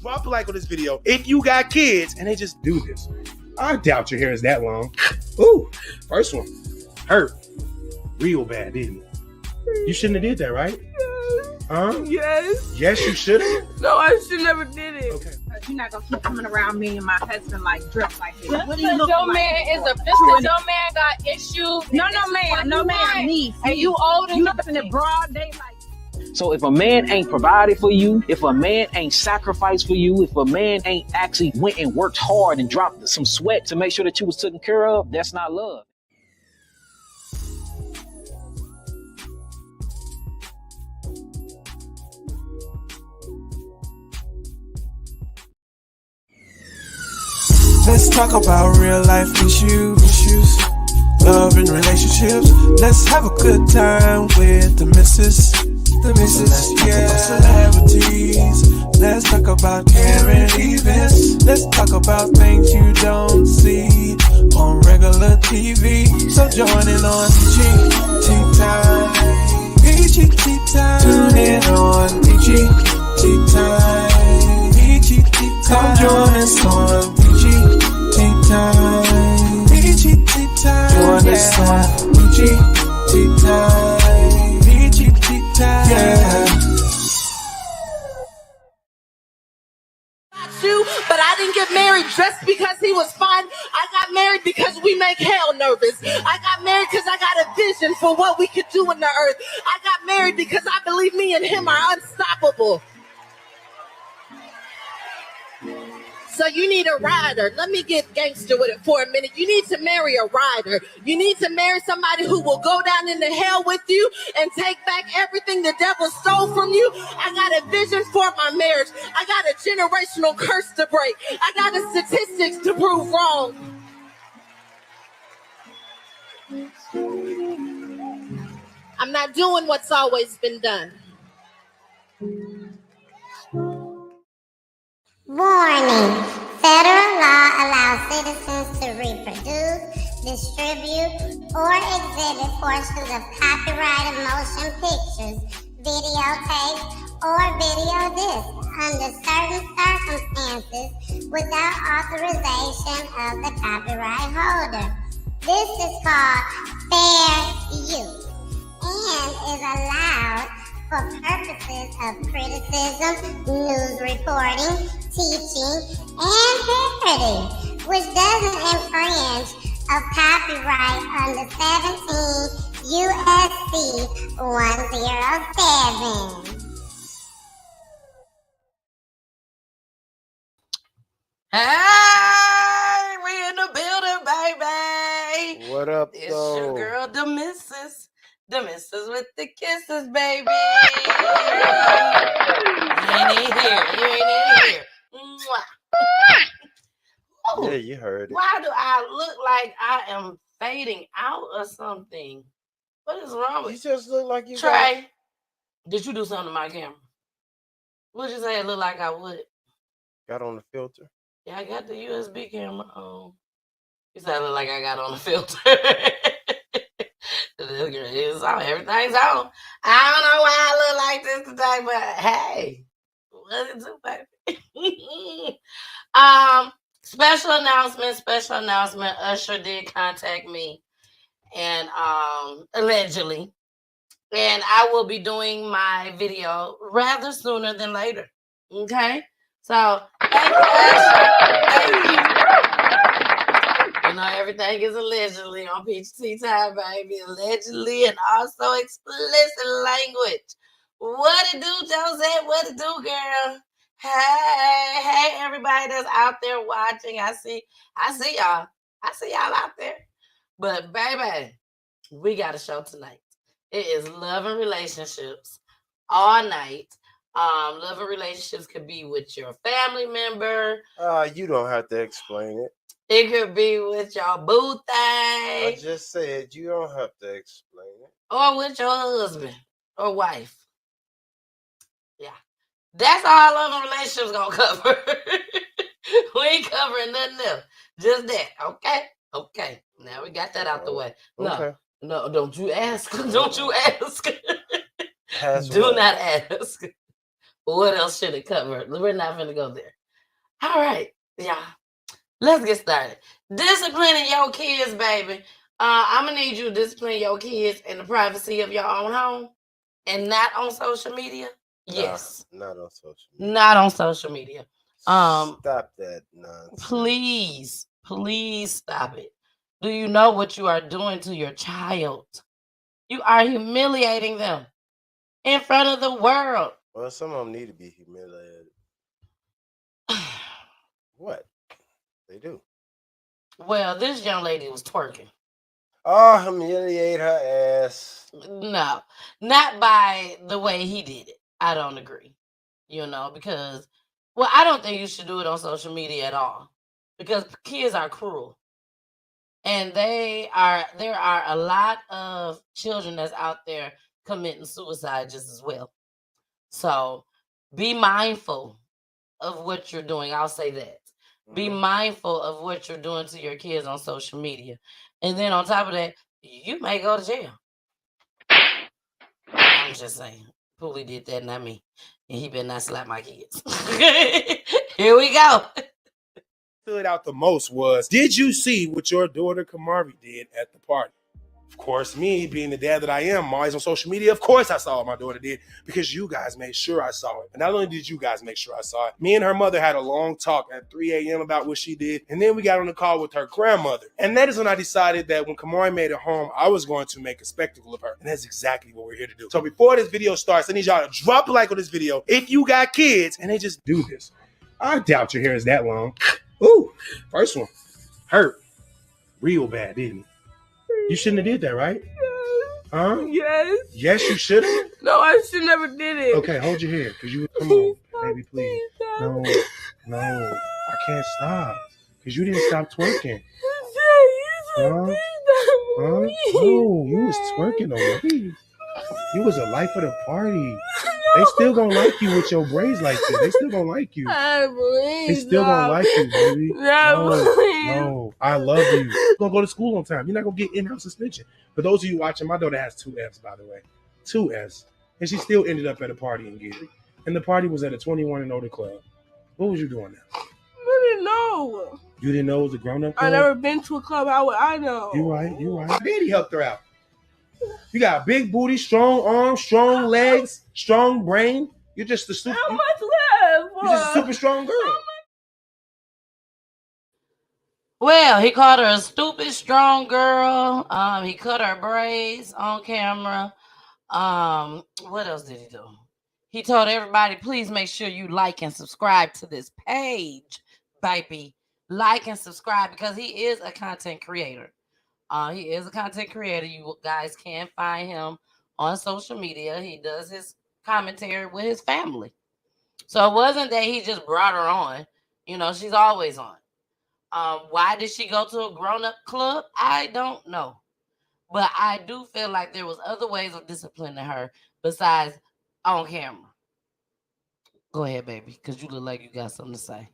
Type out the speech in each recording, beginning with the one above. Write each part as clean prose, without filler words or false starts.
Drop a like on this video if you got kids and they just do this. I doubt your hair is that long. Ooh, first one. Hurt. Real bad, didn't it? You shouldn't have did that, right? Huh? Yes. Yes, you should have. No, I should never did it. Okay. You're not gonna keep coming around me and my husband like dressed like this. What do you look like? Man is a business. Your man got issues. No, ma'am, niece. And you old You enough. looking at broad daylight. So if a man ain't provided for you, if a man ain't sacrificed for you, if a man ain't actually went and worked hard and dropped some sweat to make sure that you was taken care of, that's not love. Let's talk about real life issues, love and relationships. Let's have a good time with the missus, yeah. Celebrities. Let's talk about current events. Let's talk about things you don't see on regular TV. So join in on peeachyteatyme. Peeachyteatyme. Tune in on peeachyteatyme. Come join us on peeachyteatyme. Join us on peeachyteatyme. Yeah. You, but I didn't get married just because he was fine. I got married because we make hell nervous. I got married because I got a vision for what we could do in the earth. I got married because I believe me and him are unstoppable. So you need a rider. Let me get gangster with it for a minute. You need to marry a rider. You need to marry somebody who will go down into hell with you and take back everything the devil stole from you. I got a vision for my marriage. I got a generational curse to break. I got the statistics to prove wrong. I'm not doing what's always been done. Warning. Federal law allows citizens to reproduce, distribute, or exhibit portions of copyrighted motion pictures, videotapes, or video discs under certain circumstances without authorization of the copyright holder. This is called fair use and is allowed for purposes of criticism, news reporting, teaching, and parody, which doesn't infringe of copyright under 17 U.S.C. 107. Hey, we in the building, baby. What up, It's though? your girl, the missus with the kisses, baby. You ain't in here. Mwah. Yeah, you heard it. Why do I look like I am fading out or something? What is wrong with You just look like you Trey? Did you do something to my camera? What'd you say it looked like I would? got on the filter. Yeah, I got the USB camera on. You said I look like I got on the filter. It's on. Everything's on. I don't know why I look like this today, but hey, what it do, baby? Special announcement. Usher did contact me, and allegedly, and I will be doing my video rather sooner than later. Okay, so thank you, Usher. Thank you. You know, everything is allegedly on peeachyteatyme, baby. Allegedly, and also explicit language. What it do, Josette? What it do, girl? Hey, everybody that's out there watching. I see y'all. I see y'all out there. But baby, we got a show tonight. It is Love and Relationships all night. Love and relationships could be with your family member. You don't have to explain it. It could be with your boo thing. I just said you don't have to explain it. Or with your husband or wife. Yeah. That's all Love and Relationships gonna cover. We ain't covering nothing else. Just that. Okay. Now we got that out the way. Okay. No, don't you ask. Don't you ask. Has Do what? not ask. What else should it cover? We're not gonna go there. All right, y'all. Let's get started. Disciplining your kids, baby. I'm gonna need you to discipline your kids in the privacy of your own home and not on social media. Yes. Not on social media. Not on social media. Stop that nonsense. Please stop it. Do you know what you are doing to your child? You are humiliating them in front of the world. Well, some of them need to be humiliated. What? They do. Well, this young lady was twerking. Oh, humiliate her ass. No, not by the way he did it. I don't agree. Because, well, I don't think you should do it on social media at all. Because kids are cruel. And there are a lot of children that's out there committing suicide just as well. So be mindful of what you're doing. I'll say that. Be mindful of what you're doing to your kids on social media. And then on top of that, you may go to jail. I'm just saying. Poolie did that, not me. And he better not slap my kids. Here we go. Stood out the most was, did you see what your daughter Kamari did at the party? Of course, me being the dad that I am, I'm always on social media. Of course I saw what my daughter did because you guys made sure I saw it. And not only did you guys make sure I saw it, me and her mother had a long talk at 3 a.m. about what she did. And then we got on the call with her grandmother. And that is when I decided that when Kamari made it home, I was going to make a spectacle of her. And that's exactly what we're here to do. So before this video starts, I need y'all to drop a like on this video if you got kids and they just do this. I doubt your hair is that long. Ooh, first one. Hurt. Real bad, didn't it? You shouldn't have did that, right? Huh? Yes. Yes, you should have? No, I should never did it. Okay, hold your hair. Come on, baby, please. No, I can't stop. Because you didn't stop twerking. Huh? No, you was twerking already. You was a life of the party. They still gonna like you with your braids like this. They still gonna like you. They still gonna like you, baby. No, I love you. You're gonna go to school on time. You're not gonna get in-house suspension. For those of you watching, my daughter has 2 Fs, by the way. 2 Fs. And she still ended up at a party in Gary. And the party was at a 21 and older club. What was you doing now? I didn't know. You didn't know it was a grown-up club? I never been to a club. How would I know? You right. Daddy helped her out. You got a big booty, strong arms, strong legs, strong brain. You're just a super. How much left? You're just a super strong girl. Well, he called her a stupid strong girl. He cut her braids on camera. What else did he do? He told everybody, please make sure you like and subscribe to this page, baby. Like and subscribe because he is a content creator. He is a content creator. You guys can find him on social media. He does his commentary with his family. So it wasn't that he just brought her on. She's always on. Why did she go to a grown-up club? I don't know. But I do feel like there was other ways of disciplining her besides on camera. Go ahead, baby, because you look like you got something to say.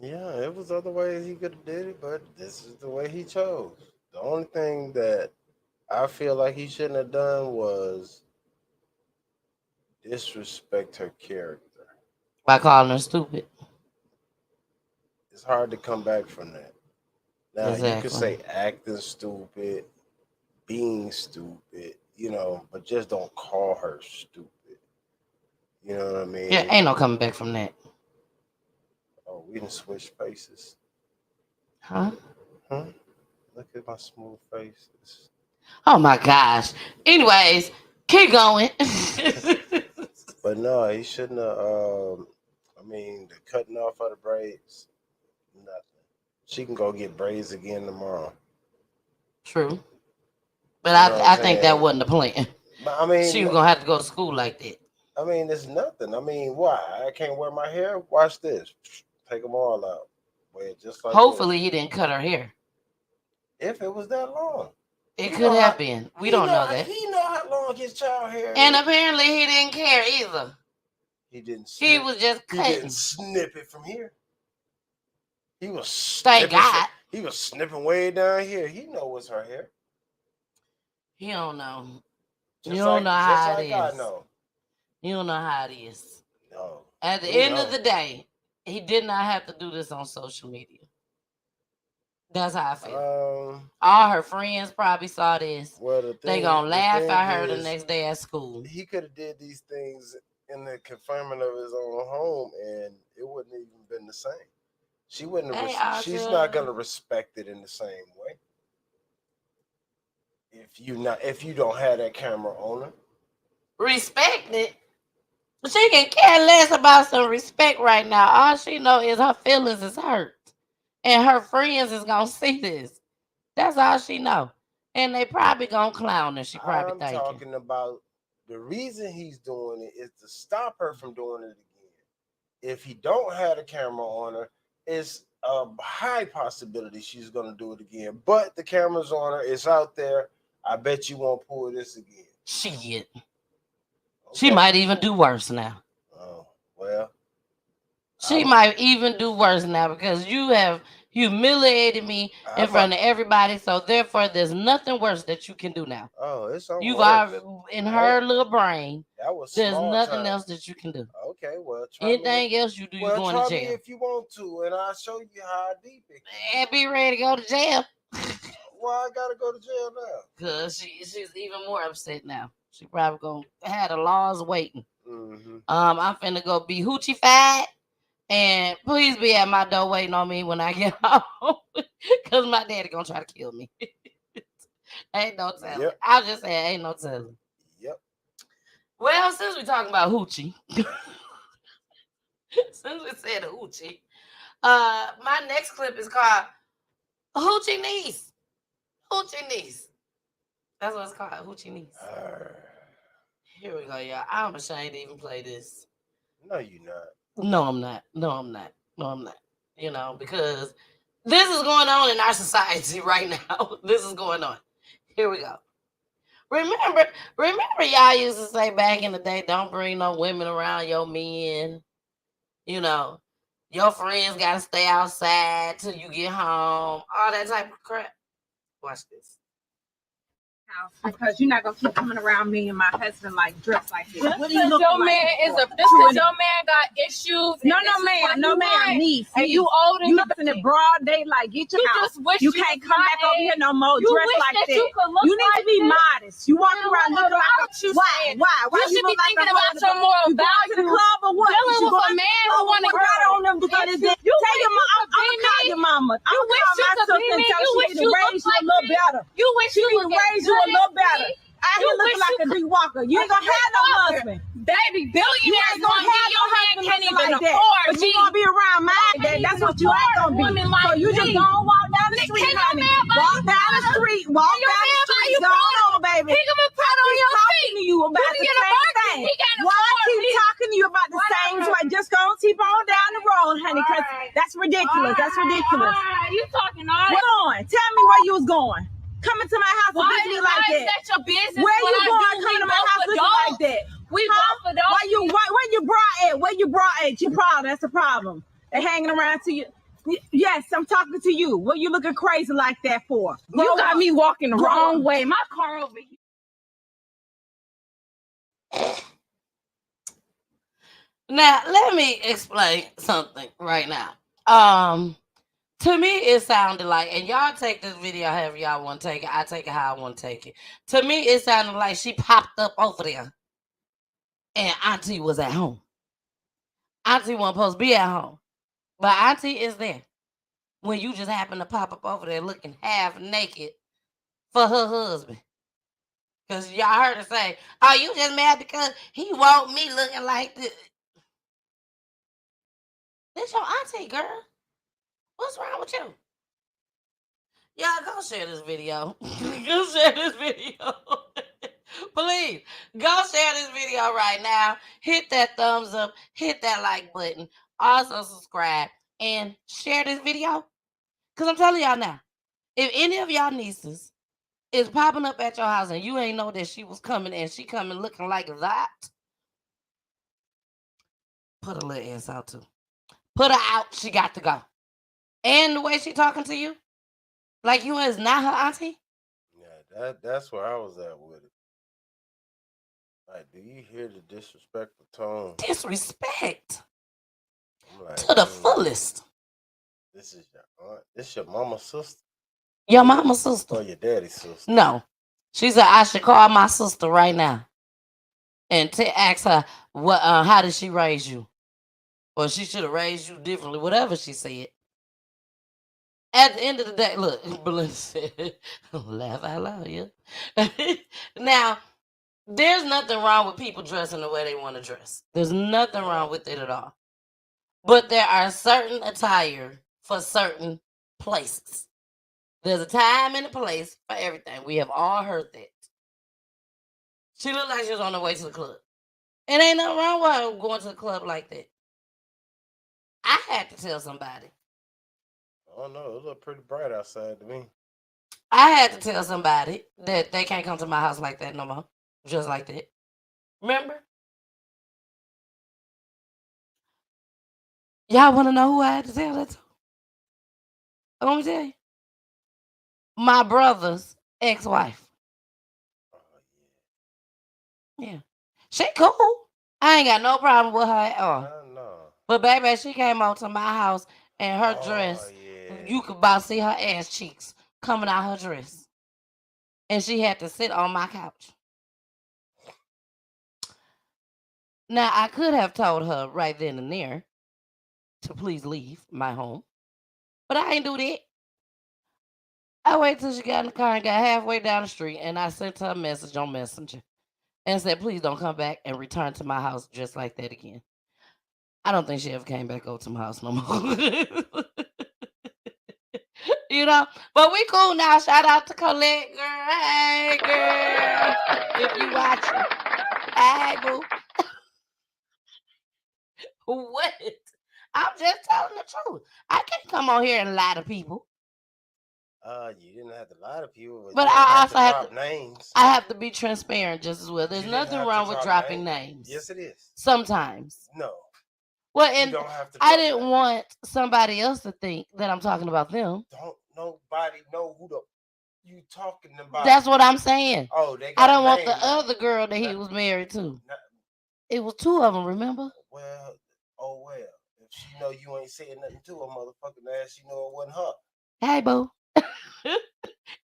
Yeah, it was other ways he could have did it, but this is the way he chose. The only thing that I feel like he shouldn't have done was disrespect her character. By calling her stupid. It's hard to come back from that. Now, Exactly. You could say acting stupid, being stupid, but just don't call her stupid. You know what I mean? Yeah, ain't no coming back from that. Oh, we didn't switch faces. Huh? Look at my smooth faces. Oh my gosh. Anyways, keep going. But no, he shouldn't have. The cutting off of the braids, nothing. She can go get braids again tomorrow. True. But I think that wasn't the plan. But she was gonna have to go to school like that. It's nothing. Why? I can't wear my hair. Watch this. Take them all out. Wear it just like Hopefully this. he didn't cut her hair. If it was that long. It could have been. We don't know that. He know how long his child hair is. And apparently he didn't care either. He didn't. He was just cutting. He didn't snip it from here. He was. Thank God. He was snipping way down here. He knows what's her hair. He don't know. You don't know how it I is. know. You don't know how it is. No. At the end of the day, he did not have to do this on social media. That's how I feel. All her friends probably saw this. Well, They gonna laugh at her the next day at school. He could have did these things in the confinement of his own home, and it wouldn't even been the same. She wouldn't. She's not gonna respect it in the same way. If you don't have that camera on her, respect it. She can care less about some respect right now. All she know is her feelings is hurt, and her friends is gonna see this. That's all she know, and they probably gonna clown her. She probably thinking. I'm talking about the reason he's doing it is to stop her from doing it again. If he don't have a camera on her, it's a high possibility she's gonna do it again. But the camera's on her; it's out there. I bet you won't pull this again. Shit. She might even do worse now. Oh, well. She might even do worse now because you have humiliated me in front of everybody. So therefore, there's nothing worse that you can do now. Oh, it's you've already in her little brain. That was there's nothing else that you can do. Okay, well, anything else you do, you're going to jail. Me if you want to, and I'll show you how deep it is. And be ready to go to jail. Why I gotta go to jail now? Because she's even more upset now. She probably gonna have the laws waiting. Mm-hmm. I'm finna go be hoochie fied, and please be at my door waiting on me when I get home, cause my daddy gonna try to kill me. Ain't no telling. Yep. I'll just say ain't no telling. Yep. Well, since we talking about hoochie, since we said hoochie, my next clip is called Hoochie Niece. Hoochie Niece. That's what it's called, Hoochie Niece. Here we go, y'all. I'm ashamed to even play this. No, you're not. No, I'm not. No, I'm not. No, I'm not. You know, because this is going on in our society right now. This is going on. Here we go. Remember, y'all used to say back in the day, don't bring no women around your men. You know, your friends got to stay outside till you get home. All that type of crap. Watch this. Because you're not gonna keep coming around me and my husband like dressed like this. What do you look like? Your man got issues. No, ma'am, niece. And you old and you looking at broad daylight. Get your house. You can't come back over here no more dressed like that. You need to be modest. You walk around looking like a why? You should be thinking about your moral values. To the club or what? Dealing with a man who want to get on them because tell your mom. I'm gonna call your mama. I'm gonna call my sister and tell she to raise you a little better. You wish she would raise you a little better. I here looking like a D Walker. You ain't gonna have no husband. Baby, billionaires gonna have your no man can't even like that. afford But you gonna be around mine. That's what you ain't gonna be. So you just gonna walk down the street, honey. Walk down the street. Walk down the street. Go on, baby. He gonna put on your feet. To you about the same thing. Why keep talking to you about the same way? Just gonna keep on down the road, honey, because that's ridiculous. That's ridiculous. You talking all right? What's on? Tell me where you was going. Coming to my house and visit me like that. That's your business. Where you going? Coming to my house looking like that. We both for those. Where you bra at? Where you bra at? Your problem. That's the problem. They hanging around to you. Yes, I'm talking to you. What you looking crazy like that for? You got me walking the wrong way. My car over here. Now, let me explain something right now. To me, it sounded like, and y'all take this video however y'all want to take it. I take it how I want to take it. To me, it sounded like she popped up over there and Auntie was at home. Auntie wasn't supposed to be at home, but Auntie is there when you just happen to pop up over there looking half naked for her husband. Because y'all heard her say, oh, you just mad because he want me looking like this. This your auntie, girl. What's wrong with you? Y'all go share this video. Go share this video. Please, go share this video right now. Hit that thumbs up. Hit that like button. Also subscribe and share this video. Because I'm telling y'all now, if any of y'all nieces is popping up at your house and you ain't know that she was coming and she coming looking like that, put a little ass out too. Put her out. She got to go. And the way she talking to you, like you is not her auntie. Yeah, that's where I was at with it. Like, do you hear the disrespectful tone? Disrespect Like, to the fullest. This is your aunt. This your mama's sister? Your mama's sister. Or your daddy's sister? No. She said I should call my sister right now and ask her how did she raise you? Or she should have raised you differently, whatever she said. At the end of the day, look, Belinda said, laugh out loud, yeah. Now, there's nothing wrong with people dressing the way they want to dress. There's nothing wrong with it at all. But there are certain attire for certain places. There's a time and a place for everything. We have all heard that. She looked like she was on her way to the club. And ain't nothing wrong with her going to the club like that. I had to tell somebody. Oh no, it looked pretty bright outside to me. I had to tell somebody that they can't come to my house like that no more. Just like that. Remember? Y'all want to know who I had to tell that to? Let me tell you. My brother's ex-wife. Yeah. She cool. I ain't got no problem with her at all. No. But baby, she came over to my house and her dress, you could about see her ass cheeks coming out her dress. And she had to sit on my couch. Now, I could have told her right then and there to please leave my home. But I ain't do that. I waited till she got in the car and got halfway down the street, and I sent her a message on Messenger and said, please don't come back and return to my house just like that again. I don't think she ever came back over to my house no more. You know, but we cool now. Shout out to Colette, girl. Hey, girl. If you watching. Hey, boo. What? I'm just telling the truth. I can't come on here and lie to people. You didn't have to lie to people, but I also have to names. I have to be transparent just as well. There's nothing wrong with dropping names. Yes, it is. Sometimes. No. Well, and I didn't want somebody else to think that I'm talking about them. Don't nobody know who you talking about. That's what I'm saying. Oh, they got I don't want the other girl that he was married to. It was two of them, remember? Well, if she know you ain't saying nothing to her motherfucking ass, she know it wasn't her. Hey, boo.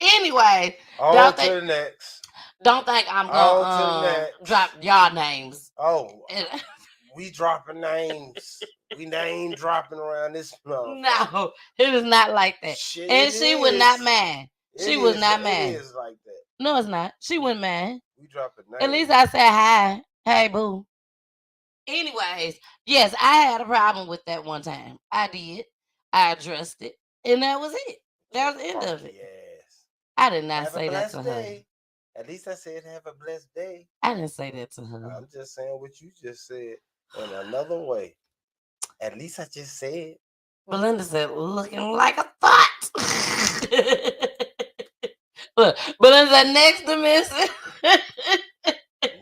Anyway, on to the next. Don't think I'm gonna drop y'all names. Oh, we dropping names. We name dropping around this. No, it is not like that. Shit, and she was not mad. She was not mad. It is like that. No, it's not. She wasn't mad. We dropping names. At least I said hi. Hey, boo. Anyways, yes, I had a problem with that one time. I did. I addressed it, and that was it. That was the end of it. Yes. I did not say that to her. At least I said have a blessed day. I didn't say that to her. I'm just saying what you just said in another way. At least I just said. Belinda said, looking like a thought. Look, Belinda said, next to Missy.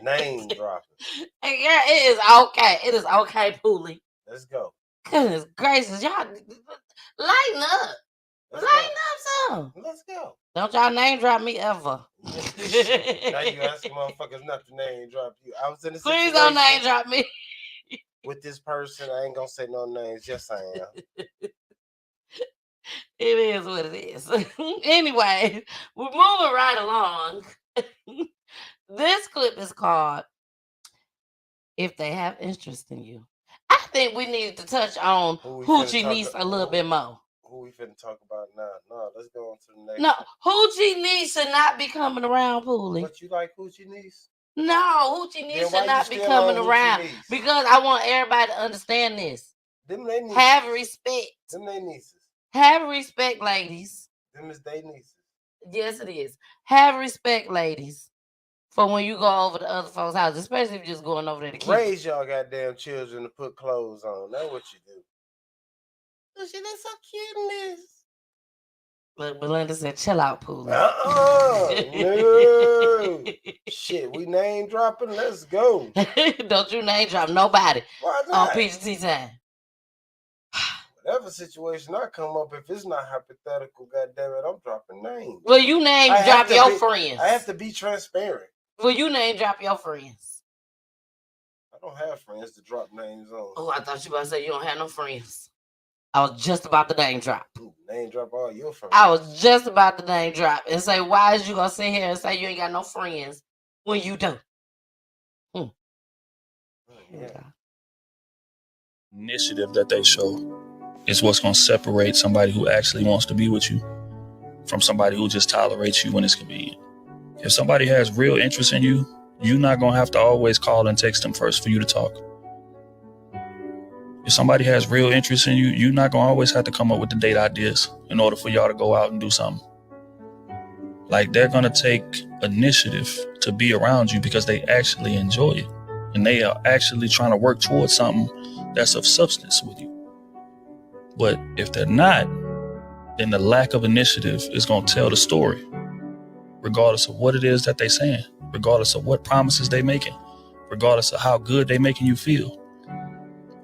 Name dropping. Hey, girl, it is okay. It is okay, Poolie. Let's go. Goodness gracious, y'all lighten up. Lighten up some. Let's go. Don't y'all name drop me ever. Now you asking motherfuckers not to name drop you. I was in a situation. Please don't name drop me. With this person, I ain't gonna say no names. Yes, I am. It is what it is. Anyway, we're moving right along. This clip is called If They Have Interest in You. I think we need to touch on Hoochie Niece a little bit more. Who we finna talk about now? No, let's go on to the next. No, Hoochie Niece should not be coming around, Poolie. But you like Hoochie Niece? No, Hoochie Niece should not be coming around because I want everybody to understand this. Them they nieces. Have respect. Them they nieces. Have respect, ladies. Them is they nieces. Yes, it is. Have respect, ladies, for when you go over to other folks' houses, especially if you're just going over there to keep. Raise y'all goddamn children to put clothes on. That's what you do. Look, she looks so cute in this. Look, Belinda said, chill out, Pooh. No. Shit, we name dropping. Let's go. Don't you name drop nobody. Why not? On Peachy Time. Whatever situation I come up, if it's not hypothetical, goddammit, I'm dropping names. Well, you name drop your friends. I have to be transparent. Well, you name drop your friends. don't have friends to drop names on. Oh, I thought you were about to say you don't have no friends. I was just about to name drop. Name drop all your friends. I was just about to name drop and say, why is you gonna sit here and say you ain't got no friends when you do? Yeah. Initiative that they show is what's going to separate somebody who actually wants to be with you from somebody who just tolerates you when it's convenient. If somebody has real interest in you, you're not going to have to always call and text them first for you to talk. If somebody has real interest in you, you're not going to always have to come up with the date ideas in order for y'all to go out and do something. Like, they're going to take initiative to be around you because they actually enjoy it. And they are actually trying to work towards something that's of substance with you. But if they're not, then the lack of initiative is going to tell the story, regardless of what it is that they're saying, regardless of what promises they're making, regardless of how good they're making you feel.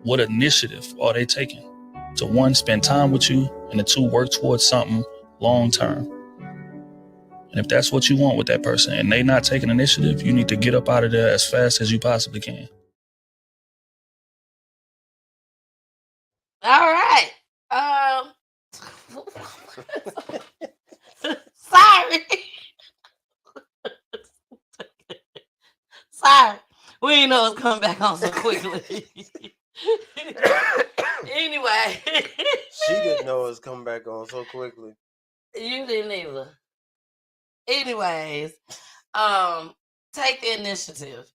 What initiative are they taking to, one, spend time with you, and to, two, work towards something long term? And if that's what you want with that person and they not taking initiative, you need to get up out of there as fast as you possibly can. All right. Sorry. Sorry. We didn't know it was coming back on so quickly. Anyway. She didn't know it was coming back on so quickly. You didn't either. Anyways, take the initiative.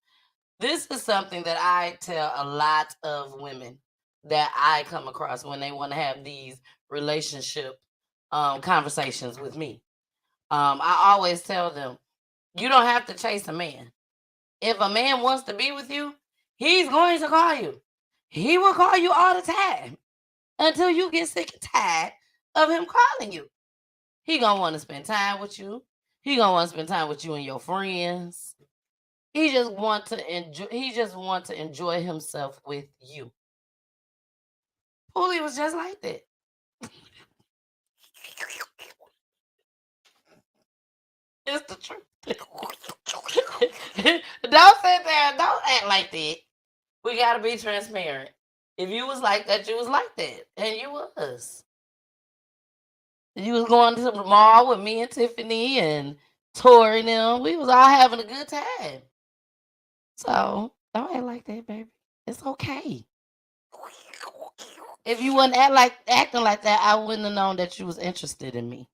This is something that I tell a lot of women that I come across when they want to have these relationship conversations with me. I always tell them, you don't have to chase a man. If a man wants to be with you, he's going to call you. He will call you all the time until you get sick and tired of him calling you. He gonna want to spend time with you. He gonna want to spend time with you and your friends. He just want to enjoy himself with you. Poolie was just like that. It's the truth. Don't sit there and don't act like that. We gotta be transparent. If you was like that, you was like that. And you was. You was going to the mall with me and Tiffany and Tori and them. We was all having a good time. So don't act like that, baby. It's okay. If you wasn't acting like that, I wouldn't have known that you was interested in me.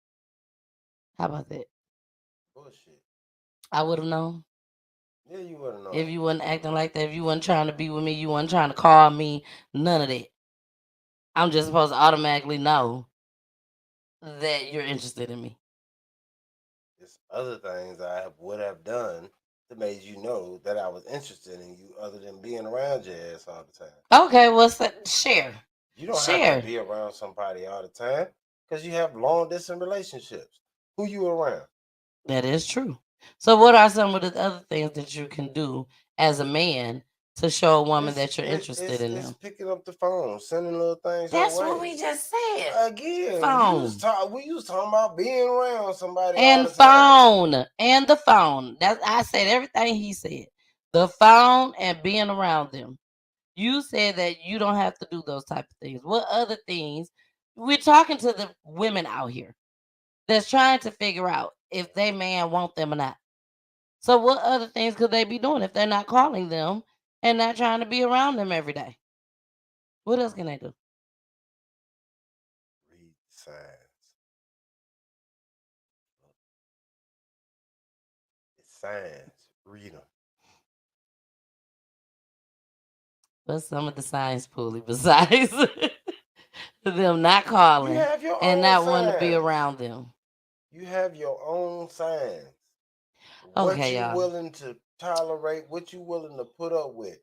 How about that? Bullshit. I would have known. Yeah, you would have known. If you wasn't acting like that, if you wasn't trying to be with me, you wasn't trying to call me, none of that. I'm just supposed to automatically know that you're interested in me. There's other things I would have done that made you know that I was interested in you other than being around your ass all the time. Okay, what's that? Share. You don't have to be around somebody all the time because you have long distance relationships. Who you around? That is true. So what are some of the other things that you can do as a man to show a woman that you're interested in them? It's picking up the phone, sending little things. That's what we just said. Again, phone. We was talking about being around somebody and all the time. phone and the phone. I said everything he said. The phone and being around them. You said that you don't have to do those type of things. What other things? We're talking to the women out here that's trying to figure out if they man want them or not. So what other things could they be doing if they're not calling them and not trying to be around them every day? What else can they do? Read signs. It's signs. Read them. What's some of the signs, Poolie, besides them not calling and not wanting to be around them? You have your own signs. Okay, what you y'all. willing to tolerate, what you willing to put up with.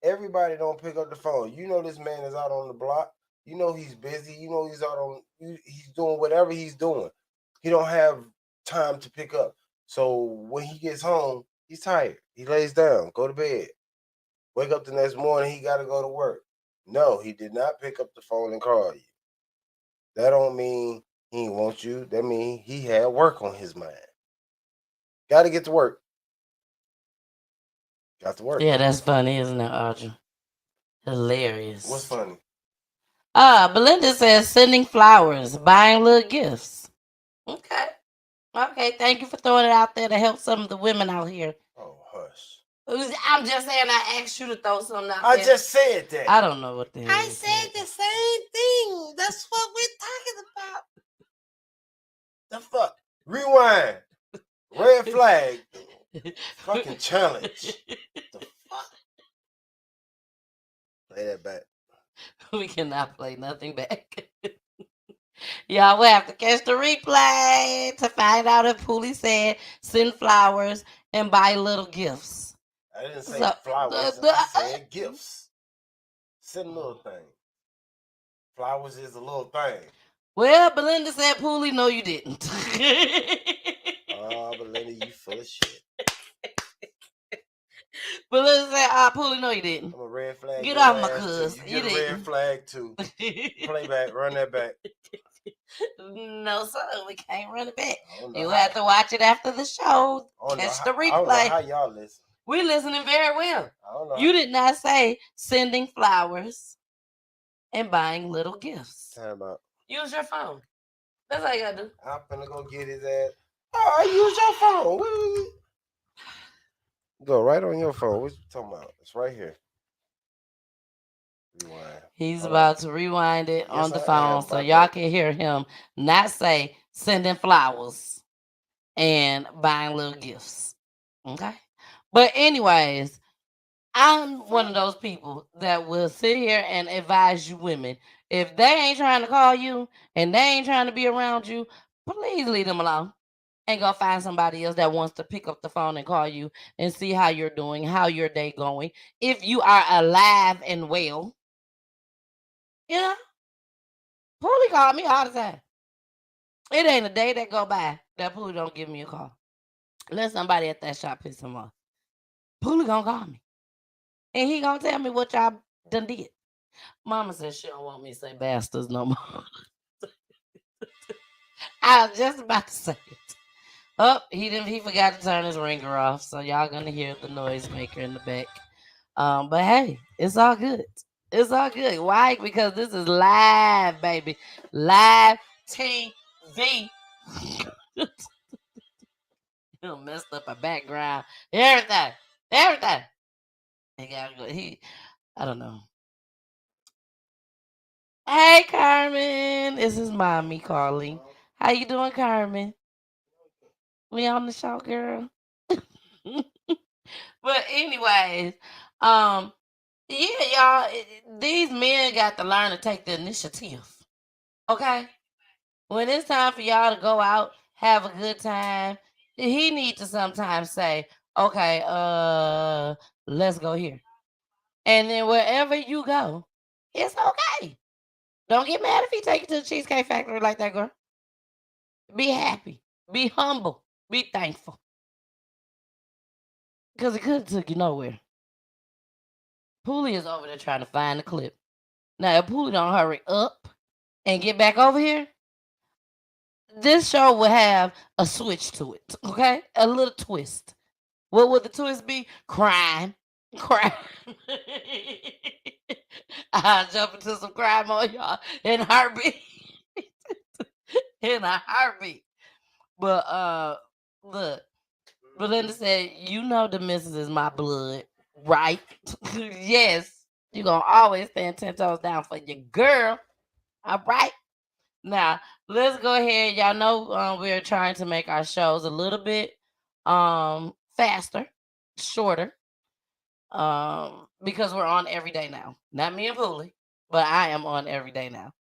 Everybody don't pick up the phone. You know this man is out on the block. You know he's busy. You know he's out on. He's doing whatever he's doing. He don't have time to pick up. So when he gets home, he's tired. He lays down, go to bed. Wake up the next morning, he got to go to work. No, he did not pick up the phone and call you. That don't mean he ain't want you. That mean he had work on his mind. Got to get to work. Got to work. Yeah, that's funny, isn't it, Audrey? Hilarious. What's funny? Belinda says sending flowers, buying little gifts. Okay. Okay, thank you for throwing it out there to help some of the women out here. Oh, hush. I'm just saying I asked you to throw something out I there. just said that. I don't know what the hell I said the same thing. That's what we're talking about. The fuck? Rewind. Red flag. Fucking challenge. The fuck? Play that back. We cannot play nothing back. Y'all will have to catch the replay to find out if Poolie said send flowers and buy little gifts. I didn't say flowers. I said gifts. Send a little thing. Flowers is a little thing. Well, Belinda said, Poolie, no, you didn't. Oh, Belinda, you full of shit. Belinda said, Poolie, no, you didn't. I'm a red flag. Get off my cuz. You get a red flag too. Play back. Run that back. No, sir. We can't run it back. You have to watch it after the show. Catch the replay. I don't know how y'all listen. We're listening very well. I don't know. You did not say sending flowers and buying little gifts. Time out. Use your phone. That's all you gotta do. I'm finna go get his ass. Oh, I use your phone. Go right on your phone. What you talking about? It's right here. Rewind. He's about to rewind it on the phone so y'all can hear him not say sending flowers and buying little gifts. Okay? But anyways, I'm one of those people that will sit here and advise you women. If they ain't trying to call you and they ain't trying to be around you, please leave them alone and go find somebody else that wants to pick up the phone and call you and see how you're doing, how your day going. If you are alive and well, you know, Poolie called me all the time. It ain't a day that go by that Poolie don't give me a call. Let somebody at that shop piss him off. Poolie gonna call me. And he gonna tell me what y'all done did. Mama says she don't want me to say bastards no more. I was just about to say it. Oh, he forgot to turn his ringer off. So y'all gonna hear the noisemaker in the back. But hey, it's all good. It's all good. Why? Because this is live, baby. Live TV. You messed up a background. Everything. I don't know. Hey, Carmen. This is mommy calling. How you doing, Carmen? We on the show, girl. But anyways, yeah, y'all, these men got to learn to take the initiative. Okay? When it's time for y'all to go out, have a good time, he needs to sometimes say, okay, let's go here. And then wherever you go, it's okay. Don't get mad if he take you to the Cheesecake Factory like that, girl. Be happy. Be humble. Be thankful. Because it could have took you nowhere. Poolie is over there trying to find the clip. Now, if Poolie don't hurry up and get back over here, this show will have a switch to it, okay? A little twist. What would the twist be? Crime. I'll jump into some crime on y'all in a heartbeat. In a heartbeat. But, look. Belinda said, you know the missus is my blood, right? Yes. You're going to always stand 10 toes down for your girl. All right? Now, let's go ahead. Y'all know we're trying to make our shows a little bit faster, shorter, because we're on every day now. Not me and Poolie, but I am on every day now.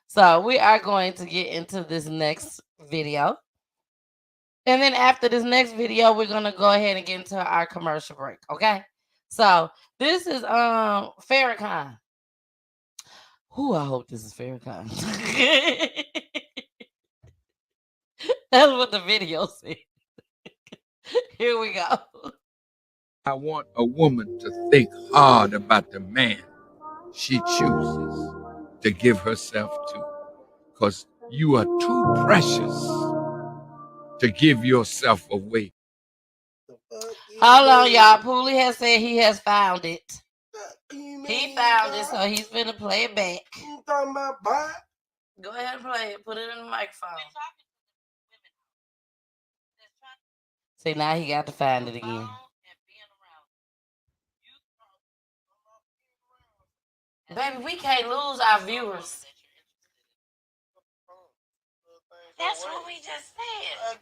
So we are going to get into this next video. And then after this next video, we're going to go ahead and get into our commercial break, okay? So this is Farrakhan. Who I hope this is Farrakhan. That's what the video said. Here we go. I want a woman to think hard about the man she chooses to give herself to, because you are too precious to give yourself away. Hold on, y'all. Pooley has said he has found it. He found it, so he's finna play it back. You talking about bot? Go ahead and play it. Put it in the microphone. See, now he got to find it again. Baby, we can't lose our viewers. That's what we just said.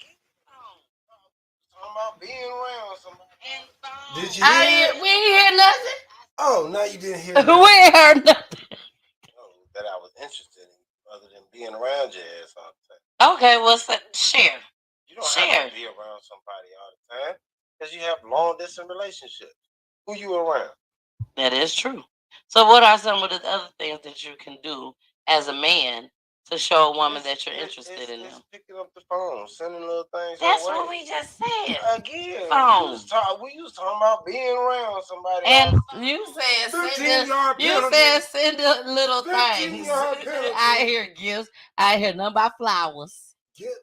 Talking about being around somebody. Did you We ain't hear nothing. Oh, now you didn't hear We nothing. ain't heard nothing. Oh, that I was interested in, other than being around your ass all the time. Okay, what's that? Share. You don't have to be around somebody all the time because you have long distance relationships. Who you around? That is true. So, what are some of the other things that you can do as a man to show a woman that you're interested in them? Picking up the phone, sending little things. That's what we just said. Again, phone. We was talking about being around somebody. And you said send a little things. I hear gifts. I hear nothing about flowers.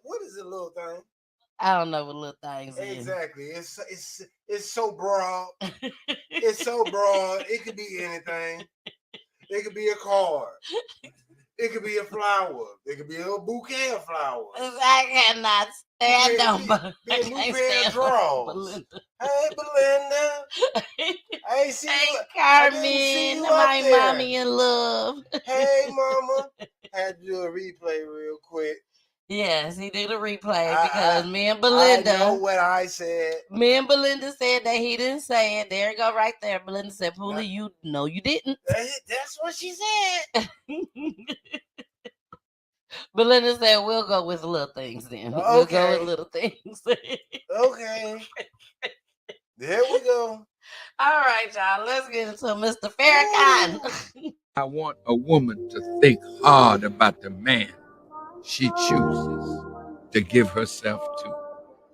What is a little thing? I don't know what little things is. Exactly. It's so broad. It's so broad. It could be anything. It could be a card. It could be a flower. It could be a bouquet of flowers. I cannot stand them. Be a bouquet of drawers. Hey, Belinda. I ain't seen you. Carmen, my mommy in love. Hey, mama. Had to do a replay real quick. Yes, he did a replay because me and Belinda. I know what I said. Me and Belinda said that he didn't say it. There you go, right there. Belinda said, "Pooley, you know you didn't." That's what she said. Belinda said, "We'll go with little things then. Okay. We'll go with little things." Okay. There we go. All right, y'all. Let's get into Mr. Farrakhan. I want a woman to think hard about the man she chooses to give herself to,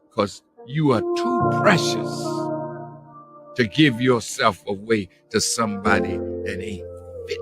because you are too precious to give yourself away to somebody that ain't fit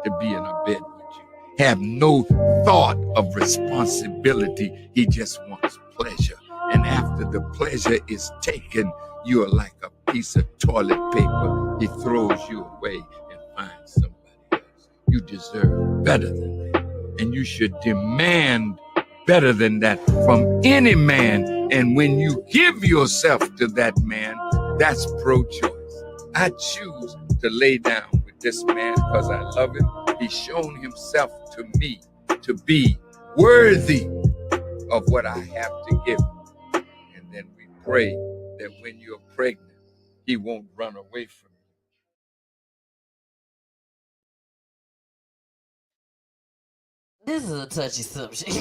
to be in a bed with you. Have no thought of responsibility. He just wants pleasure. And after the pleasure is taken, you are like a piece of toilet paper. He throws you away and finds somebody else. You deserve better than that. And you should demand better than that from any man. And when you give yourself to that man, that's pro-choice. I choose to lay down with this man because I love him. He's shown himself to me to be worthy of what I have to give him. And then we pray that when you're pregnant, he won't run away from you. This is a touchy subject.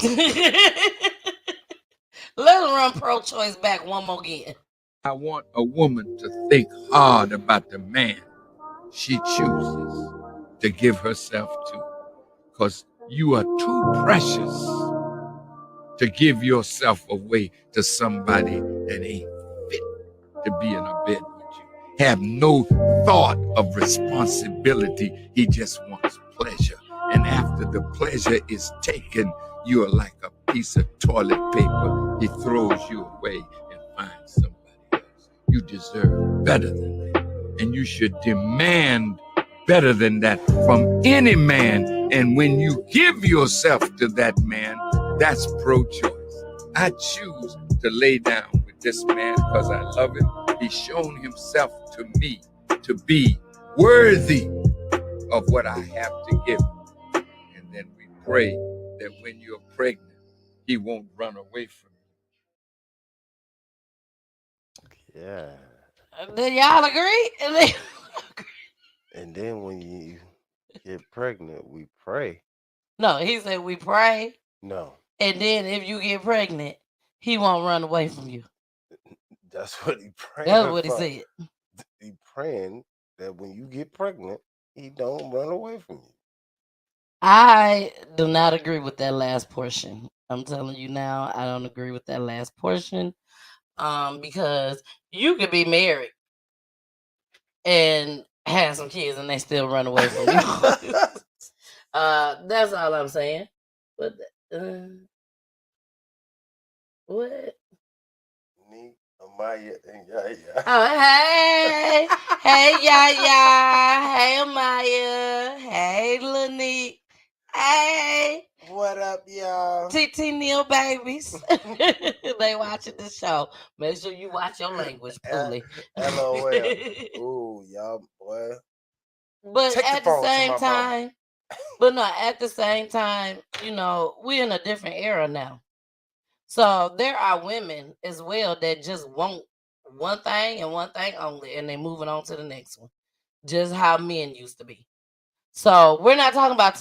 Let him run pro-choice back one more again. I want a woman to think hard about the man she chooses to give herself to, because you are too precious to give yourself away to somebody that ain't fit to be in a bed with you. Have no thought of responsibility. He just wants pleasure. And after the pleasure is taken, you are like a piece of toilet paper. He throws you away and finds somebody else. You deserve better than that. And you should demand better than that from any man. And when you give yourself to that man, that's pro-choice. I choose to lay down with this man because I love him. He's shown himself to me to be worthy of what I have to give him. And then we pray that when you're pregnant, he won't run away from you. Yeah. Did y'all agree? And then when you get pregnant, we pray. No, he said we pray. No. And then if you get pregnant, he won't run away from you. That's what he praying. That's what he said. He praying that when you get pregnant, he don't run away from you. I do not agree with that last portion. I'm telling you now, I don't agree with that last portion. Because you could be married and have some kids and they still run away from you. That's all I'm saying. But what? Need a Maya and Yaya. Oh, hey. Hey, Yaya. Hey, Amaya. Hey, Lanique. Hey. What up, y'all? TT Neal babies. They watching the show. Make sure you watch your language, Poolie. LOL. Ooh, y'all, boy. But Take at the same time, you know, we're in a different era now. So there are women as well that just want one thing and one thing only, and they moving on to the next one. Just how men used to be. So we're not talking about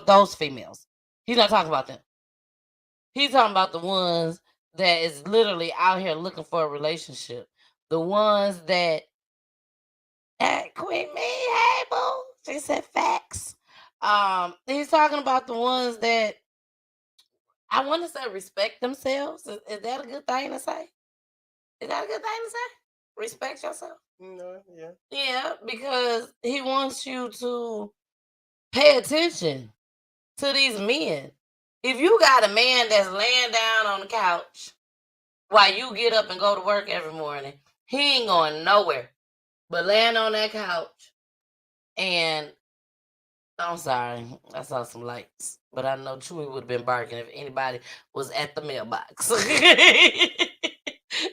those females. He's not talking about them. He's talking about the ones that is literally out here looking for a relationship. The ones that Queen Me, hey boo. She said facts. He's talking about the ones that I want to say respect themselves. Is that a good thing to say? Is that a good thing to say? Respect yourself. No, yeah. Yeah, because he wants you to pay attention to these men. If you got a man that's laying down on the couch while you get up and go to work every morning, he ain't going nowhere but laying on that couch. And I'm sorry, I saw some lights, but I know Chewy would have been barking if anybody was at the mailbox.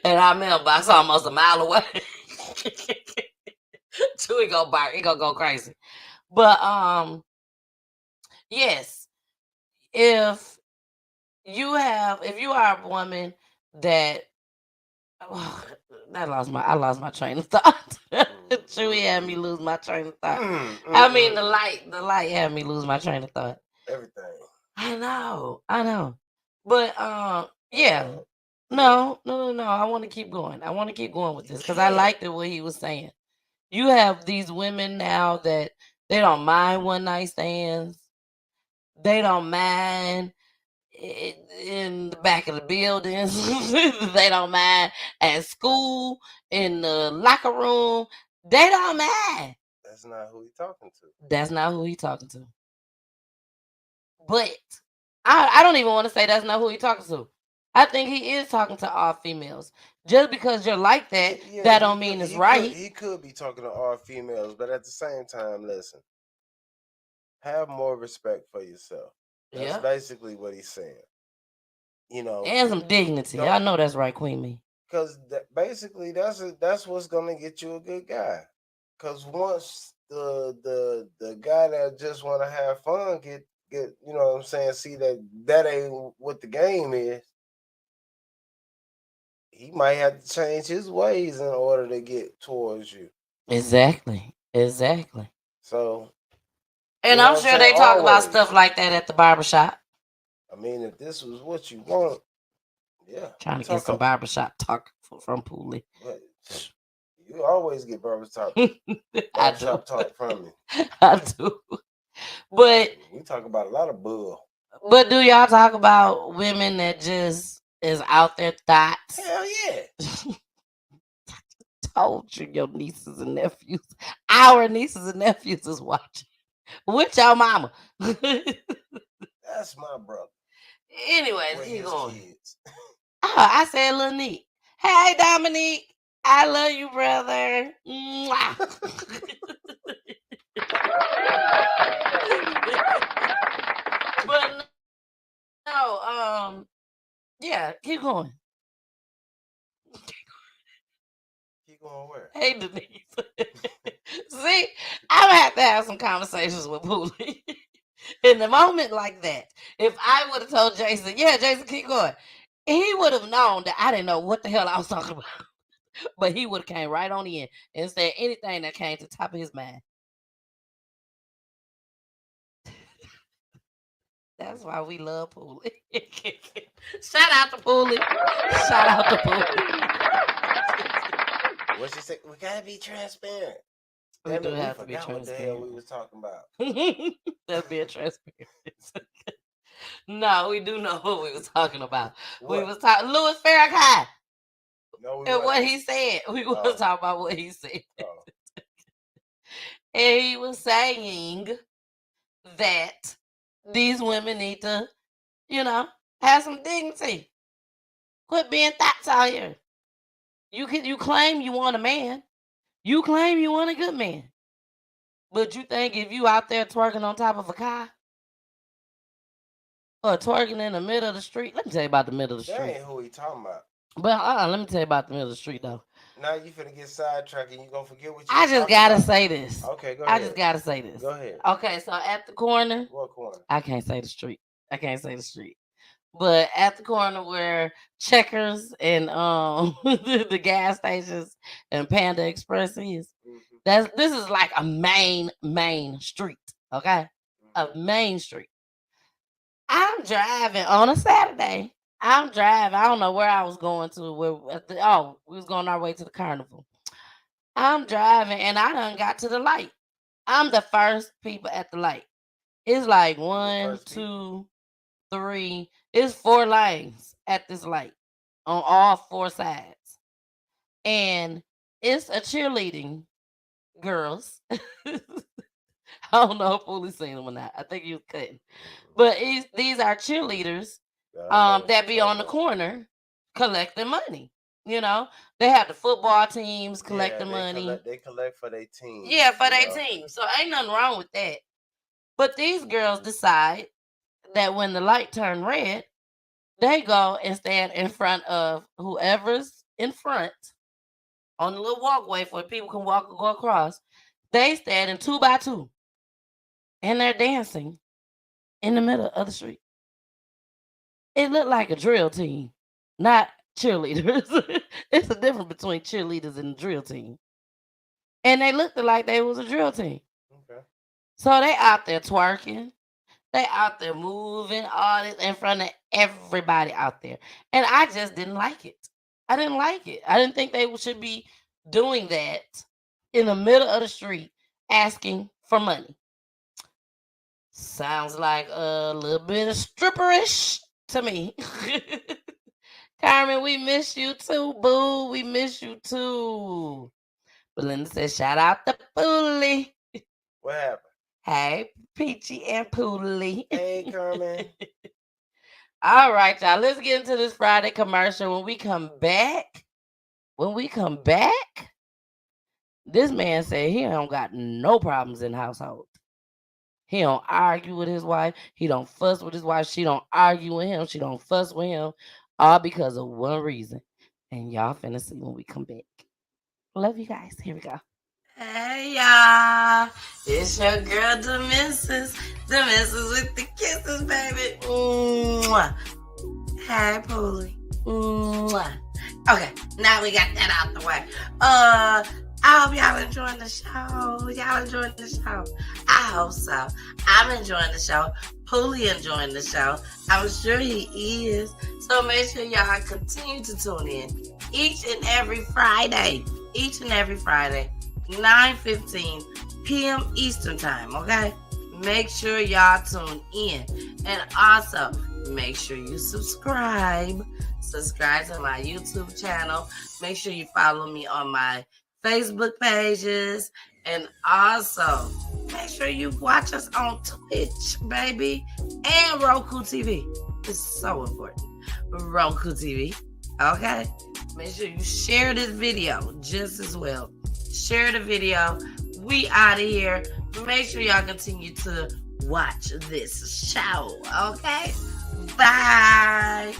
And our mailbox almost a mile away. Chewy gonna bark, he gonna go crazy. But yes, if you are a woman that I lost my train of thought. Chewy had me lose my train of thought. I mean the light had me lose my train of thought. Everything. I know. But yeah. No. I want to keep going. I want to keep going with this because I liked it what he was saying. You have these women now that they don't mind one night stands. They don't mind in the back of the buildings. They don't mind at school, in the locker room. They don't mind. That's not who he's talking to. That's not who he's talking to. But I don't even want to say that's not who he's talking to. I think he is talking to all females. Just because you're like that, that don't mean it's right. He could be talking to all females, but at the same time, listen. Have more respect for yourself. That's basically what he's saying. You know, and some dignity. I know that's right, Queen Me. Because basically, that's what's gonna get you a good guy. Because once the guy that just want to have fun get you know what I'm saying, see that ain't what the game is, he might have to change his ways in order to get towards you. Exactly. So, and I'm sure they talk about stuff like that at the barbershop. I mean, if this was what you want, yeah. Trying to get some barbershop talk from Poolie. You always get barbershop talk from me. I do. But we talk about a lot of bull. But do y'all talk about women that just is out their thoughts? Hell yeah. Told you your nieces and nephews. Our nieces and nephews is watching. With your mama. That's my brother. Anyways, keep going. I said Lanique. Hey, Dominique. I love you, brother. But no, yeah, keep going. Keep going where? Hey, Denise. See, I'm gonna have to have some conversations with Poolie. In a moment like that, if I would have told Jason, yeah, Jason, keep going, he would have known that I didn't know what the hell I was talking about. But he would have came right on in and said anything that came to the top of his mind. That's why we love Poolie. Shout out to Poolie. Shout out to Poolie. What you say? We gotta be transparent. We do have to be transparent. What the hell we was talking about? That's being transparent. No, we do know what we was talking about. What? We was talking Louis Farrakhan. No, and what he said. We was talking about what he said. And he was saying that these women need to, you know, have some dignity. Quit being thoughts out here. You claim you want a man. You claim you want a good man. But you think if you out there twerking on top of a car or twerking in the middle of the street, let me tell you about the middle of the That street. ain't who he talking about. But let me tell you about the middle of the street though. Now you finna get sidetracked and you gonna forget what you I just gotta about. say this. Okay, go ahead. I just gotta say this. Go ahead. Okay, so at the corner. What corner? I can't say the street. But at the corner where Checkers and the gas stations and Panda Express is, this is like a main street. Okay, a main street. I'm driving on a Saturday. I don't know where I was going to. We was going our way to the carnival. I'm driving and I done got to the light. I'm the first people at the light. It's like 1, 2, 3. It's 4 lanes at this light on all 4 sides. And it's a cheerleading girls. I don't know if Fully seen them or not. I think he was cutting. But these are cheerleaders that be on the corner collecting money. You know, they have the football teams collecting money. They collect for their team. Yeah, for their team. So ain't nothing wrong with that. But these girls decide that when the light turned red, they go and stand in front of whoever's in front on the little walkway where people can walk or go across. They stand in 2 by 2. And they're dancing in the middle of the street. It looked like a drill team, not cheerleaders. It's a difference between cheerleaders and a drill team. And they looked like they was a drill team. Okay. So they out there twerking. They out there moving all this in front of everybody out there. And I just didn't like it. I didn't like it. I didn't think they should be doing that in the middle of the street asking for money. Sounds like a little bit of stripperish to me. Carmen, we miss you too, boo. We miss you too. Belinda says, shout out to Pooley. What happened? Hey, Peachy and Pooley. Hey, Carmen. All right, y'all. Let's get into this Friday commercial. When we come back, this man said he don't got no problems in the household. He don't argue with his wife. He don't fuss with his wife. She don't argue with him. She don't fuss with him. All because of one reason. And y'all finna see when we come back. Love you guys. Here we go. Hey, y'all. It's your girl, Demissus. Demissus with the kisses, baby. Mwah. Hey, Pooly. Mwah. Okay, now we got that out the way. I hope y'all enjoying the show. Y'all enjoying the show? I hope so. I'm enjoying the show. Pooly enjoying the show. I'm sure he is. So make sure y'all continue to tune in each and every Friday. 9:15 p.m. Eastern time, okay? Make sure y'all tune in. And also, make sure you subscribe. Subscribe to my YouTube channel. Make sure you follow me on my Facebook pages. And also, make sure you watch us on Twitch, baby. And Roku TV. It's so important. Roku TV, okay? Make sure you share this video just as well. Share the video. We out of here. Make sure y'all continue to watch this show, okay? Bye.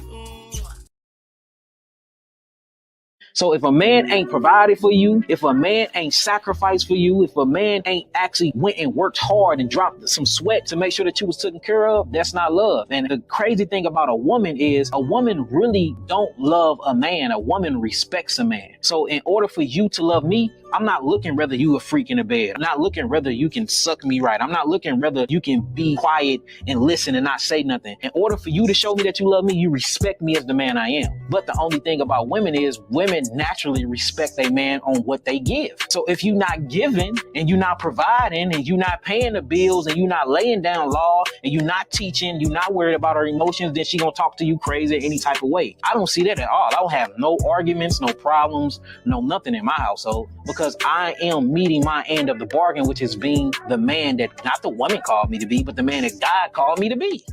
So if a man ain't provided for you, if a man ain't sacrificed for you, if a man ain't actually went and worked hard and dropped some sweat to make sure that you was taken care of, that's not love. And the crazy thing about a woman is a woman really don't love a man. A woman respects a man. So in order for you to love me, I'm not looking whether you a freak in the bed. I'm not looking whether you can suck me right. I'm not looking whether you can be quiet and listen and not say nothing. In order for you to show me that you love me, you respect me as the man I am. But the only thing about women is women naturally respect a man on what they give. So if you're not giving and you're not providing and you're not paying the bills and you're not laying down law and you're not teaching, you're not worried about her emotions, then she gonna talk to you crazy any type of way. I don't see that at all. I don't have no arguments, no problems, no nothing in my household because I am meeting my end of the bargain, which is being the man that not the woman called me to be, but the man that God called me to be.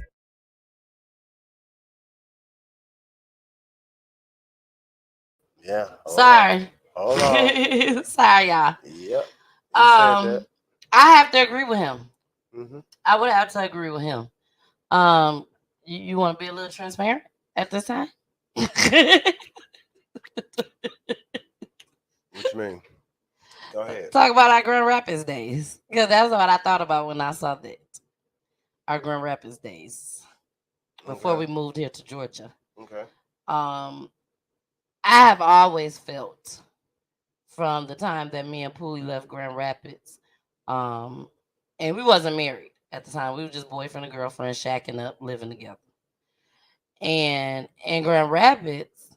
Yeah. Sorry. Hold on. Sorry, y'all. Yep. He said that. I have to agree with him. Mm-hmm. I would have to agree with him. You want to be a little transparent at this time? What you mean? Go ahead. Talk about our Grand Rapids days, because that's what I thought about when I saw that. Our Grand Rapids days before we moved here to Georgia. Okay. I have always felt from the time that me and Poolie left Grand Rapids, and we wasn't married at the time. We were just boyfriend and girlfriend, shacking up, living together. And in Grand Rapids,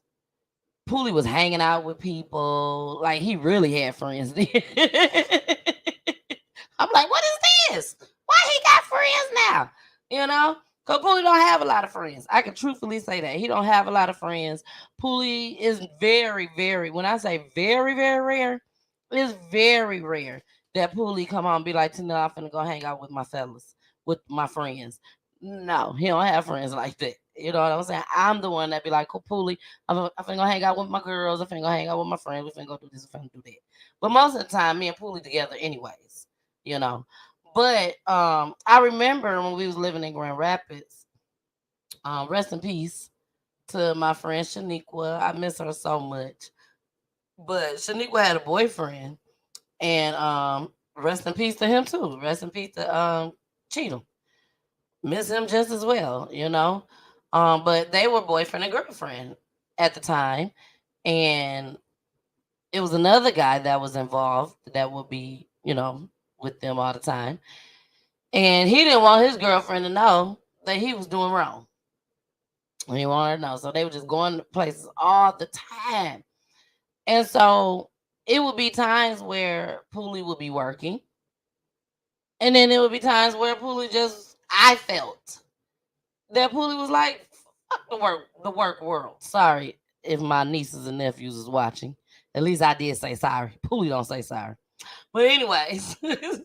Poolie was hanging out with people. Like, he really had friends then. I'm like, what is this? Why he got friends now? You know? Because Poolie don't have a lot of friends. I can truthfully say that. He don't have a lot of friends. Poolie is very, very, when I say very, very rare, it's very rare that Poolie come on and be like, no, I'm finna go hang out with my fellas, with my friends. No, he don't have friends like that. You know what I'm saying? I'm the one that be like, Poolie, I'm finna go hang out with my girls. I'm finna go hang out with my friends. We finna go do this. We finna do that. But most of the time, me and Poolie together anyways, you know. But I remember when we was living in Grand Rapids, rest in peace to my friend Shaniqua. I miss her so much. But Shaniqua had a boyfriend, and rest in peace to him too. Rest in peace to Cheatham. Miss him just as well, you know. But they were boyfriend and girlfriend at the time, and it was another guy that was involved that would be, you know, with them all the time. And he didn't want his girlfriend to know that he was doing wrong. He wanted her to know. So they were just going to places all the time. And so it would be times where Poolie would be working. And then there would be times where Poolie I felt that Poolie was like, fuck the work world. Sorry if my nieces and nephews is watching. At least I did say sorry. Poolie don't say sorry. But anyways, and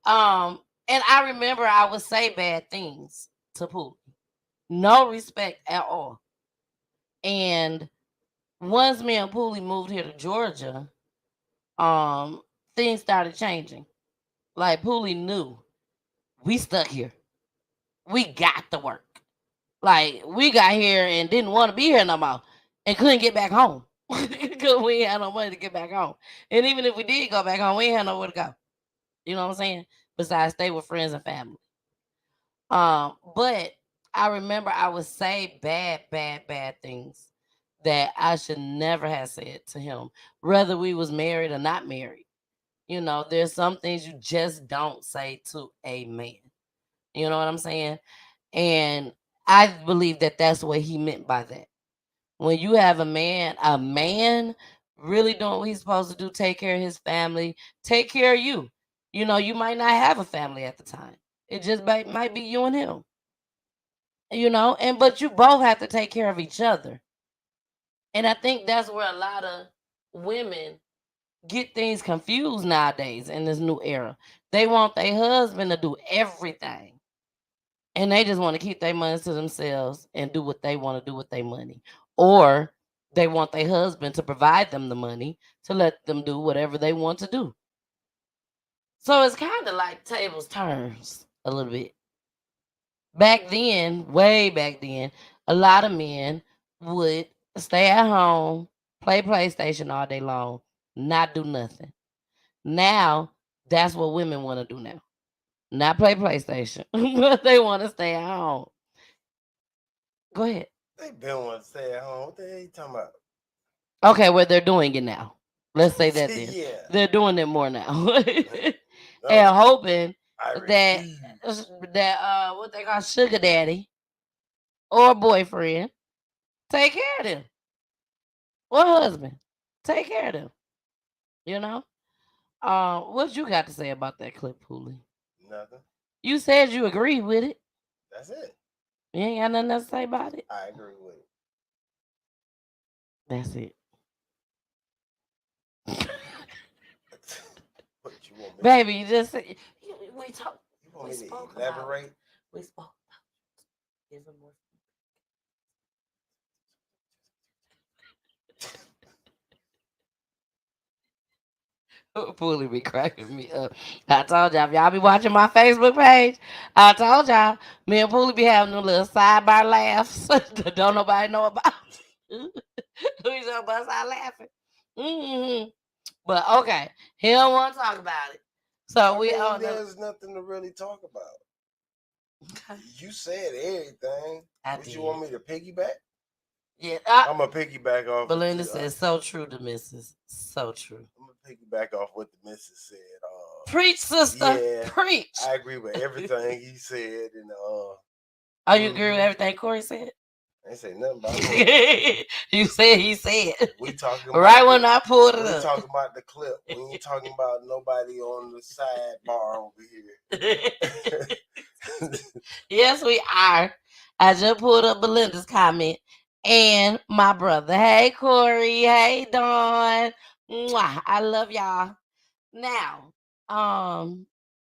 I remember I would say bad things to Poolie. No respect at all. And once me and Poolie moved here to Georgia, things started changing. Like, Poolie knew we stuck here. We got to work. Like, we got here and didn't want to be here no more and couldn't get back home because we ain't had no money to get back home. And even if we did go back home, we ain't had nowhere to go. You know what I'm saying? Besides stay with friends and family. But I remember I would say bad things that I should never have said to him, whether we was married or not married. You know, there's some things you just don't say to a man. You know what I'm saying? And I believe that that's what he meant by that. When you have a man really doing what he's supposed to do, take care of his family, take care of you. You know, you might not have a family at the time. It just might be you and him. You know, but you both have to take care of each other. And I think that's where a lot of women get things confused nowadays in this new era. They want their husband to do everything. And they just want to keep their money to themselves and do what they want to do with their money. Or they want their husband to provide them the money to let them do whatever they want to do. So it's kind of like tables turns a little bit. Back then, way back then, a lot of men would stay at home, play PlayStation all day long, not do nothing. Now, that's what women want to do now. Not play PlayStation, but they want to stay at home. Go ahead. They been want to stay at home. What the hell you talking about? Okay, well, they're doing it now. Let's say that then. Yeah. They're doing it more now. And hoping that what they call sugar daddy or boyfriend take care of them. Or husband. Take care of them. You know? What you got to say about that clip, Poolie? Nothing. You said you agree with it. That's it. You ain't got nothing else to say about it? I agree with it. That's it. What you want me Baby, you just we talk. You want We me to spoke elaborate? about. We spoke about. Give him more. Fully be cracking me up. I told y'all, if y'all be watching my Facebook page, I told y'all, me and Poolie be having them little sidebar laughs that don't nobody know about. We just bust out laughing. But okay, he don't want to talk about it. So there's nothing to really talk about. Okay. You said everything. What you want me to piggyback? Yeah, I'm gonna piggyback off. Belinda says, "So true to Mrs. So true." I'm gonna piggyback off what the Mrs. said. Preach, sister. Yeah, preach. I agree with everything he said, and Oh, you agree with everything Corey said? I ain't say nothing about it. You said he said. We talking about right when I pulled it up. We talking about the clip. We ain't talking about nobody on the sidebar over here. Yes, we are. I just pulled up Belinda's comment and my brother. Hey, Corey. Hey, Dawn. Mwah. I love y'all. Now,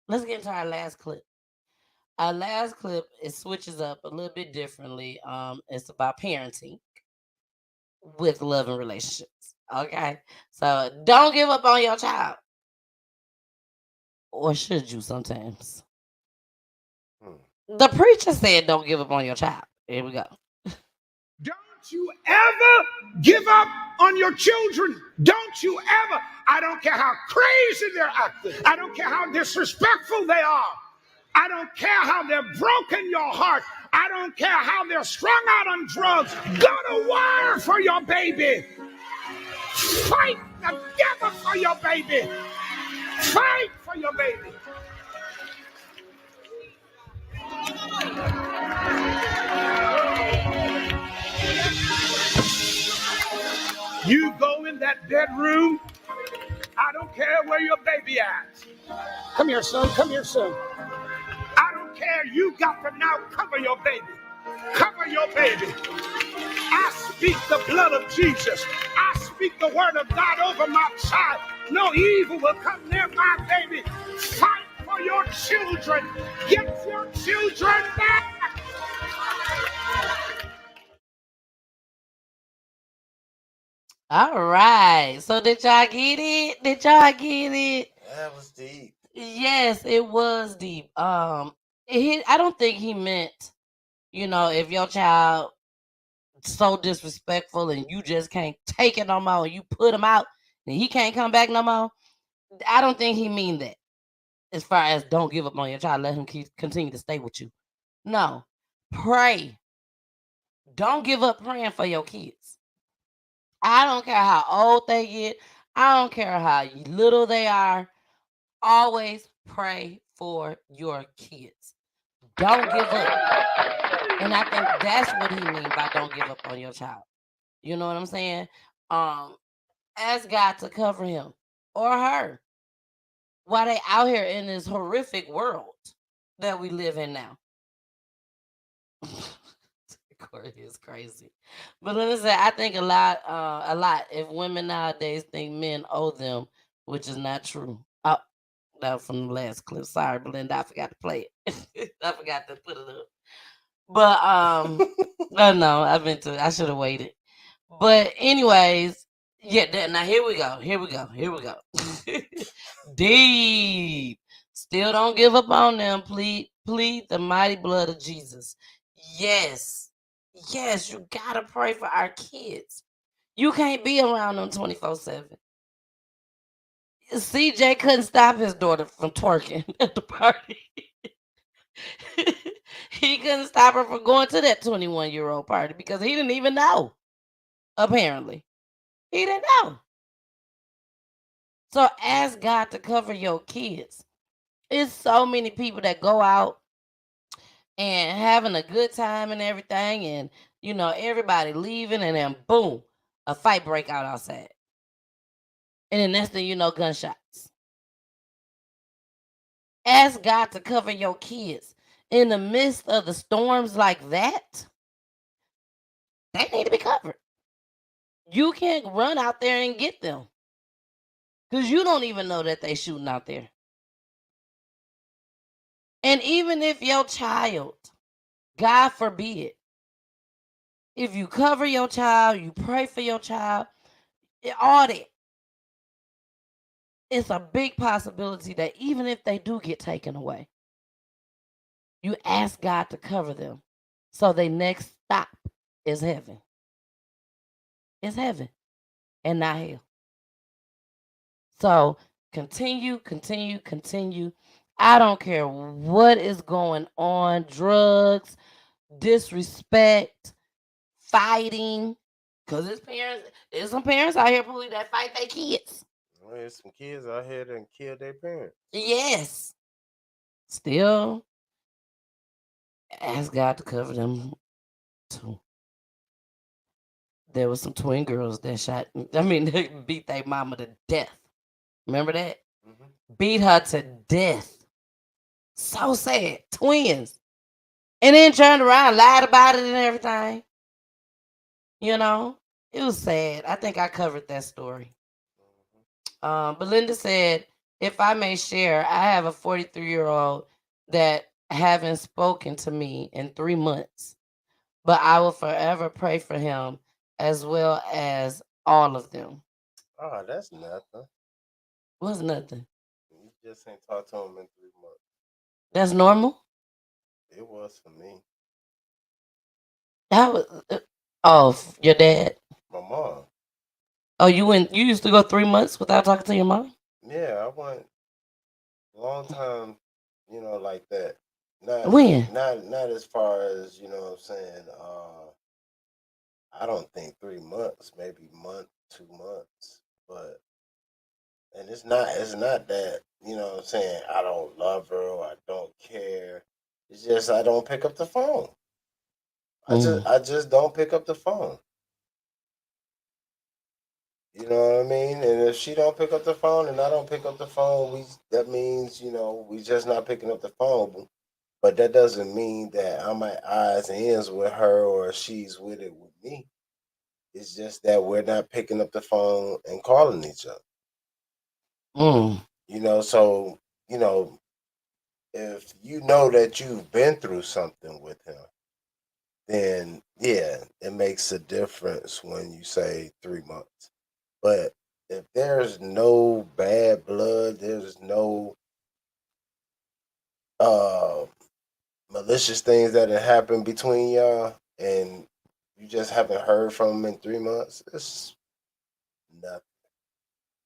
let's get into our last clip. Our last clip, it switches up a little bit differently. It's about parenting with love and relationships. Okay, so don't give up on your child, or should you? Sometimes. The preacher said, "Don't give up on your child." Here we go. Don't you ever give up on your children. Don't you ever. I don't care how crazy they're acting. I don't care how disrespectful they are. I don't care how they're broken your heart. I don't care how they're strung out on drugs. Go to war for your baby. Fight together for your baby. Fight for your baby. You go in that bedroom. I don't care where your baby at. Come here, son. Come here, son. I don't care. You got to now cover your baby. Cover your baby. I speak the blood of Jesus. I speak the word of God over my child. No evil will come near my baby. Fight for your children. Get your children back. All right. So did y'all get it? Did y'all get it? That was deep. Yes, it was deep. I don't think he meant, if your child so disrespectful and you just can't take it no more, and you put him out and he can't come back no more. I don't think he mean that. As far as don't give up on your child, let him continue to stay with you. No, pray. Don't give up praying for your kids. I don't care how old they get. I don't care how little they are. Always pray for your kids. Don't give up. And I think that's what he means by don't give up on your child. You know what I'm saying? Ask God to cover him or her while they out here in this horrific world that we live in now. Corey is crazy. But listen, I think a lot. If women nowadays think men owe them, which is not true. Oh, that was from the last clip. Sorry, Belinda, I forgot to play it. I forgot to put it up. But no, I should have waited. But anyways, yeah. Now here we go. Deep. Still don't give up on them. Plead the mighty blood of Jesus. Yes, you gotta pray for our kids. You can't be around them 24/7. CJ couldn't stop his daughter from twerking at the party. He couldn't stop her from going to that 21-year-old party because he didn't even know. Apparently, he didn't know. So ask God to cover your kids. It's so many people that go out and having a good time and everything, and everybody leaving, and then boom, a fight break out outside. And the next thing you know, gunshots. Ask God to cover your kids. In the midst of the storms like that, they need to be covered. You can't run out there and get them because you don't even know that they shooting out there. And even if your child, God forbid, if you cover your child, you pray for your child, all that, it's a big possibility that even if they do get taken away, you ask God to cover them. So their next stop is heaven. It's heaven and not hell. So continue. I don't care what is going on, drugs, disrespect, fighting. Because there's some parents out here Poolie, that fight their kids. Well, there's some kids out here that kill their parents. Yes. Still ask God to cover them too. There was some twin girls that they beat their mama to death. Remember that? Mm-hmm. Beat her to death. So sad. Twins. And then turned around, lied about it and everything. You know? It was sad. I think I covered that story. Belinda said, if I may share, I have a 43-year-old that haven't spoken to me in 3 months. But I will forever pray for him as well as all of them. Oh, that's nothing. What's nothing? You just ain't talked to him in 3 months. That's normal? It was for me. That was your dad. My mom. Oh, you used to go 3 months without talking to your mom? Yeah, I went a long time, like that. When? Not as far as, what I'm saying, I don't think 3 months, maybe month, 2 months. But and it's not that, what I'm saying, I don't love her or I don't care. It's just I don't pick up the phone. I just don't pick up the phone. You know what I mean? And if she don't pick up the phone and I don't pick up the phone, that means, we just not picking up the phone. But that doesn't mean that I'm at odds and ends with her or she's with it with me. It's just that we're not picking up the phone and calling each other. So, if you know that you've been through something with him, then yeah, it makes a difference when you say 3 months. But if there's no bad blood, there's no malicious things that have happened between y'all, and you just haven't heard from him in 3 months, it's nothing.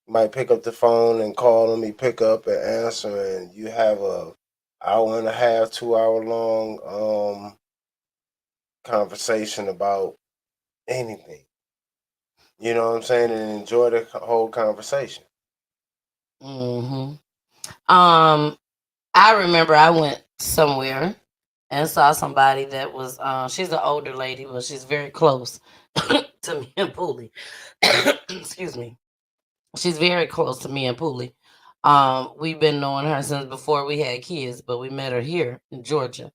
You might pick up the phone and call him, he pick up and answer, and you have a hour and a half, 2 hour long conversation about anything. You know what I'm saying? And enjoy the whole conversation. I remember I went somewhere and saw somebody that was she's an older lady, but she's very close to me and Poolie. Excuse me. She's very close to me and Poolie. We've been knowing her since before we had kids, but we met her here in Georgia.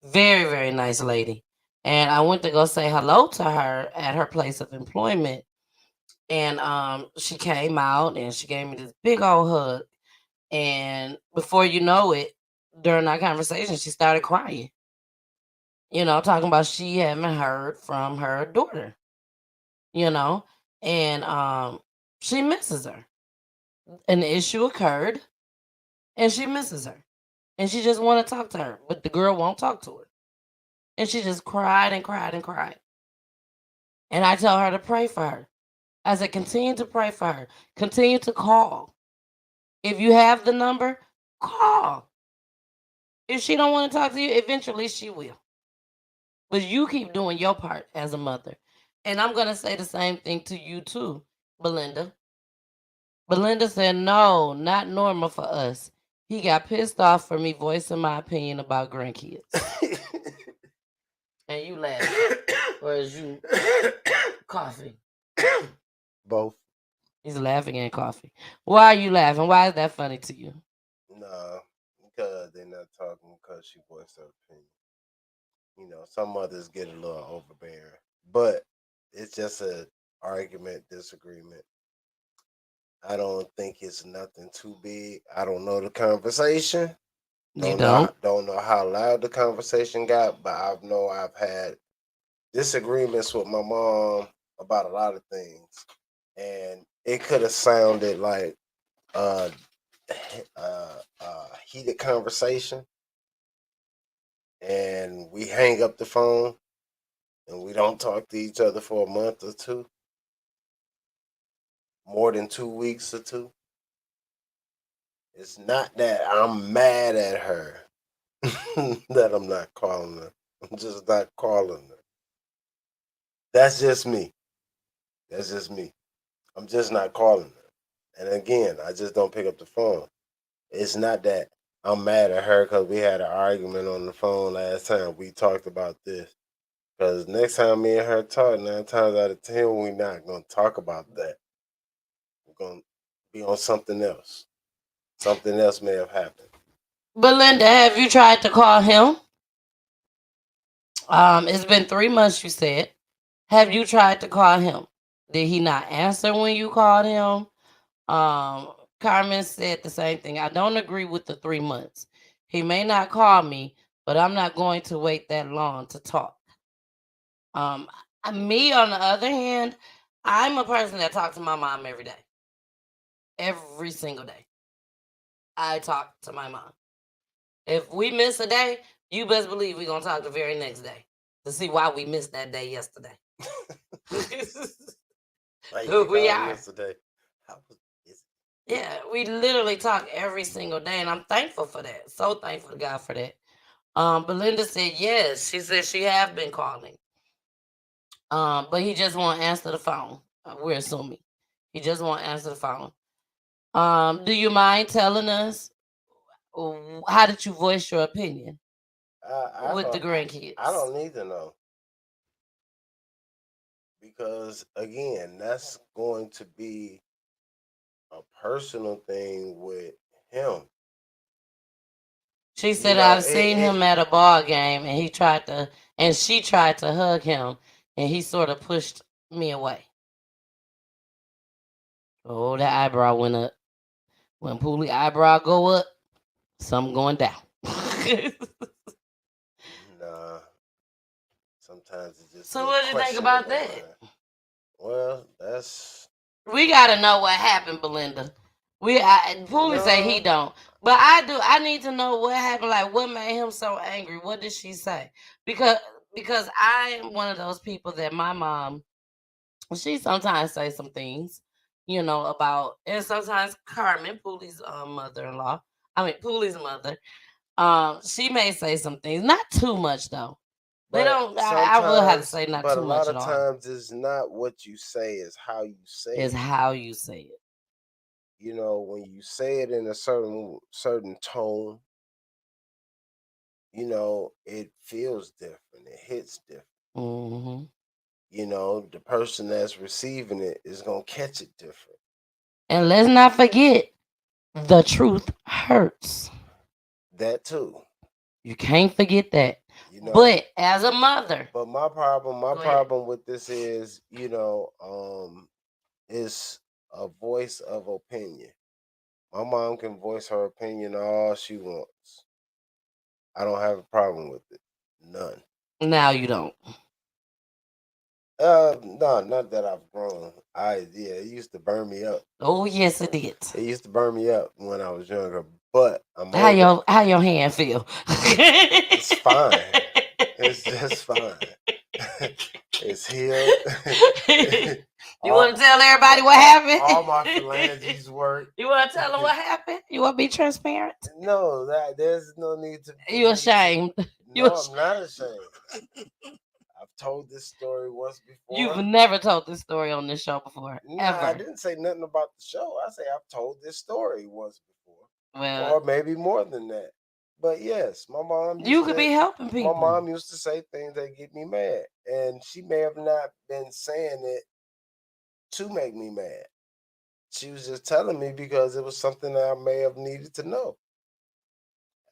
Very, very nice lady. And I went to go say hello to her at her place of employment. And she came out and she gave me this big old hug. And before you know it, during our conversation, she started crying. Talking about she haven't heard from her daughter. And she misses her. An issue occurred, and she misses her, and she just want to talk to her, but the girl won't talk to her, and she just cried and cried and cried. And I tell her to pray for her. I said, continue to pray for her. Continue to call. If you have the number, call. If she don't want to talk to you, eventually she will. But you keep doing your part as a mother. And I'm going to say the same thing to you too, Belinda. Belinda said, no, not normal for us. He got pissed off for me voicing my opinion about grandkids. And you laughing. Or is you coughing? Both. He's laughing and coughing. Why are you laughing? Why is that funny to you? Nah, because they're not talking because she voiced her opinion. Some mothers get a little overbearing. But it's just an argument, disagreement. I don't think it's nothing too big. I don't know the conversation. Don't know how loud the conversation got, but I know I've had disagreements with my mom about a lot of things. And it could have sounded like heated conversation, and we hang up the phone, and we don't talk to each other for a month or two, more than 2 weeks or two, it's not that I'm mad at her that I'm not calling her. I'm just not calling her. That's just me. That's just me. I'm just not calling her. And again, I just don't pick up the phone. It's not that I'm mad at her because we had an argument on the phone last time. We talked about this. Because next time me and her talk, 9 times out of 10, we're not going to talk about that. We're going to be on something else. Something else may have happened. Belinda, have you tried to call him? It's been 3 months, you said. Have you tried to call him? Did he not answer when you called him? Carmen said the same thing. I don't agree with the 3 months. He may not call me, but I'm not going to wait that long to talk. Me, on the other hand, I'm a person that talks to my mom every day. Every single day. I talk to my mom. If we miss a day, you best believe we're going to talk the very next day to see why we missed that day yesterday. Who we are. Yesterday. Yeah, we literally talk every single day, and I'm thankful for that. So thankful to God for that. Belinda said yes. She said she have been calling. But he just won't answer the phone. We're assuming. He just won't answer the phone. Do you mind telling us how did you voice your opinion with the grandkids? I don't need to know. Because again, that's going to be a personal thing with him. She said, I've seen him at a ball game, and she tried to hug him, and he sort of pushed me away. Oh, that eyebrow went up. When Poolie eyebrow go up, something going down. Nah. Sometimes it just. So what do you think about that? Well, we gotta know what happened, Belinda. Poolie say he don't, but I do. I need to know what happened. Like, what made him so angry? What did she say? Because I'm one of those people that my mom, she sometimes say some things, about, and sometimes Carmen, Poolie's mother-in-law. Poolie's mother. She may say some things, not too much though. They don't. I will have to say not too much at all. But a lot of times, it's not what you say; it's how you say it. It's how you say it. When you say it in a certain tone, it feels different. It hits different. Mm-hmm. The person that's receiving it is gonna catch it different. And let's not forget, the truth hurts. That too. You can't forget that. But as a mother. But my problem with this is, it's a voice of opinion. My mom can voice her opinion all she wants. I don't have a problem with it. None. Now you don't. No, not that I've grown. It used to burn me up. Oh yes, it did. It used to burn me up when I was younger. But how your hand feel? It's fine. It's just fine. It's healed. You want to tell everybody what happened? All my phalanges work. You want to tell them what happened? You want to be transparent? No, there's no need to. You ashamed? No, I'm not ashamed. I've told this story once before. You've never told this story on this show before, ever. I didn't say nothing about the show. I say I've told this story once before, or maybe more than that. But yes, my mom. You could be helping people. My mom used to say things that get me mad, and she may have not been saying it to make me mad. She was just telling me because it was something that I may have needed to know.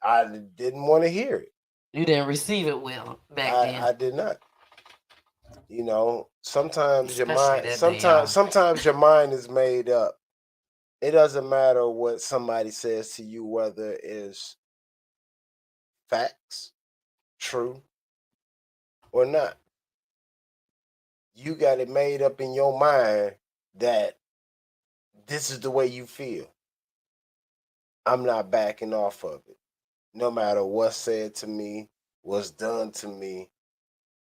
I didn't want to hear it. You didn't receive it well back then. I did not. Sometimes your mind. Sometimes your mind is made up. It doesn't matter what somebody says to you, whether it's facts, true, or not. You got it made up in your mind that this is the way you feel. I'm not backing off of it. No matter what's said to me, what's done to me,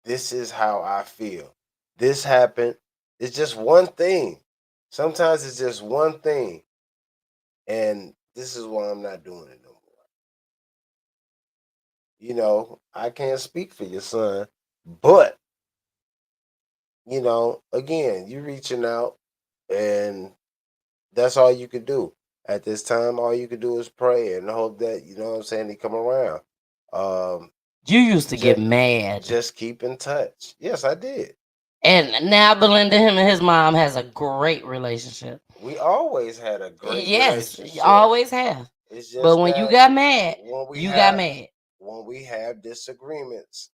this is how I feel. This happened. It's just one thing. Sometimes it's just one thing. And this is why I'm not doing it no more. You know, I can't speak for your son, but, you know, again, you reaching out and that's all you could do. At this time, all you could do is pray and hope that, you know what I'm saying, they come around. You used to get mad. Just keep in touch. Yes, I did. And now Belinda, him and his mom has a great relationship. We always had a great relationship. You always have. It's just but when you got mad, got mad. When we have disagreements,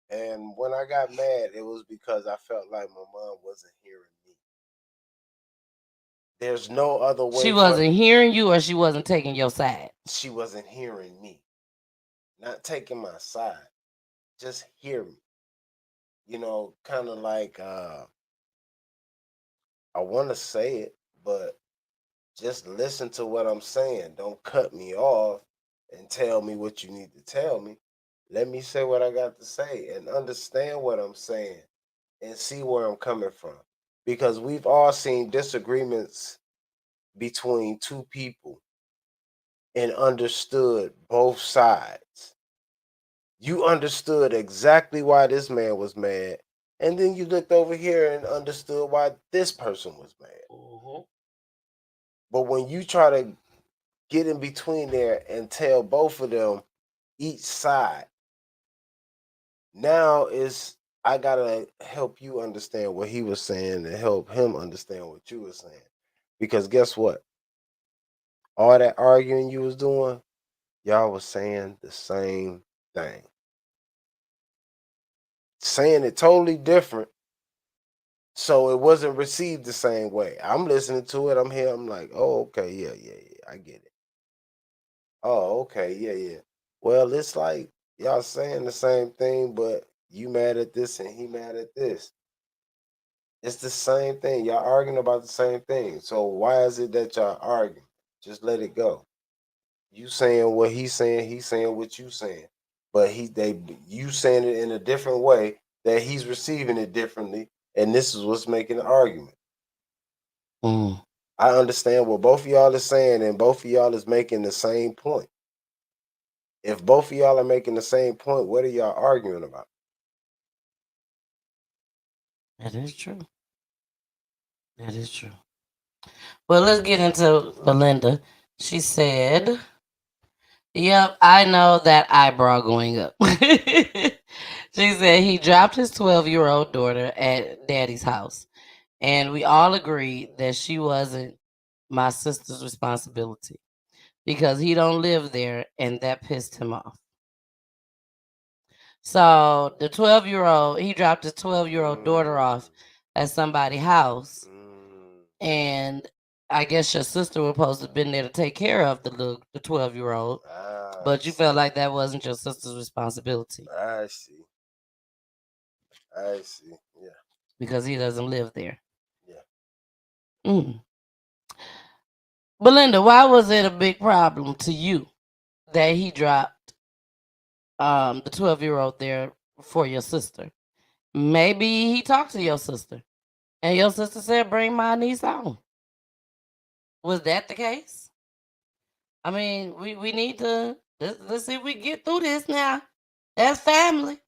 and when I got mad, it was because I felt like my mom wasn't hearing me. There's no other way. She wasn't hearing you, or she wasn't taking your side. She wasn't hearing me. Not taking my side. Just hear me. You know, kind of like I want to say it, but just listen to what I'm saying. Don't cut me off and tell me what you need to tell me. Let me say what I got to say and understand what I'm saying and see where I'm coming from. Because we've all seen disagreements between two people and understood both sides. You understood exactly why this man was mad, and then you looked over here and understood why this person was mad. But when you try to get in between there and tell both of them each side, now I gotta help you understand what he was saying and help him understand what you were saying. Because guess what? All that arguing you was doing, y'all was saying the same thing. Saying it totally different. So it wasn't received the same way. I'm listening to it. I'm here. I'm like, oh, okay, yeah, I get it. Oh, okay, yeah. Well, it's like y'all saying the same thing, but you mad at this and he mad at this. It's the same thing. Y'all arguing about the same thing. So why is it that y'all arguing? Just let it go. You saying what he's saying what you saying. But you saying it in a different way that he's receiving it differently, and this is what's making the argument. I understand what both of y'all is saying, and both of y'all is making the same point. If both of y'all are making the same point, what are y'all arguing about? That is true. That is true. Well, let's get into Belinda. She said, yep, I know that eyebrow going up. She said he dropped his 12-year-old daughter at daddy's house. And we all agreed that she wasn't my sister's responsibility because he don't live there, and that pissed him off. So the 12-year-old, he dropped his 12-year-old daughter off at somebody's house, and I guess your sister was supposed to have been there to take care of the 12-year-old, but you felt like that wasn't your sister's responsibility. I see. Yeah. Because he doesn't live there. Yeah. Belinda, why was it a big problem to you that he dropped the 12-year-old there for your sister? Maybe he talked to your sister, and your sister said, "Bring my niece home." Was that the case? I mean, we need to let's see if we get through this now. That's family.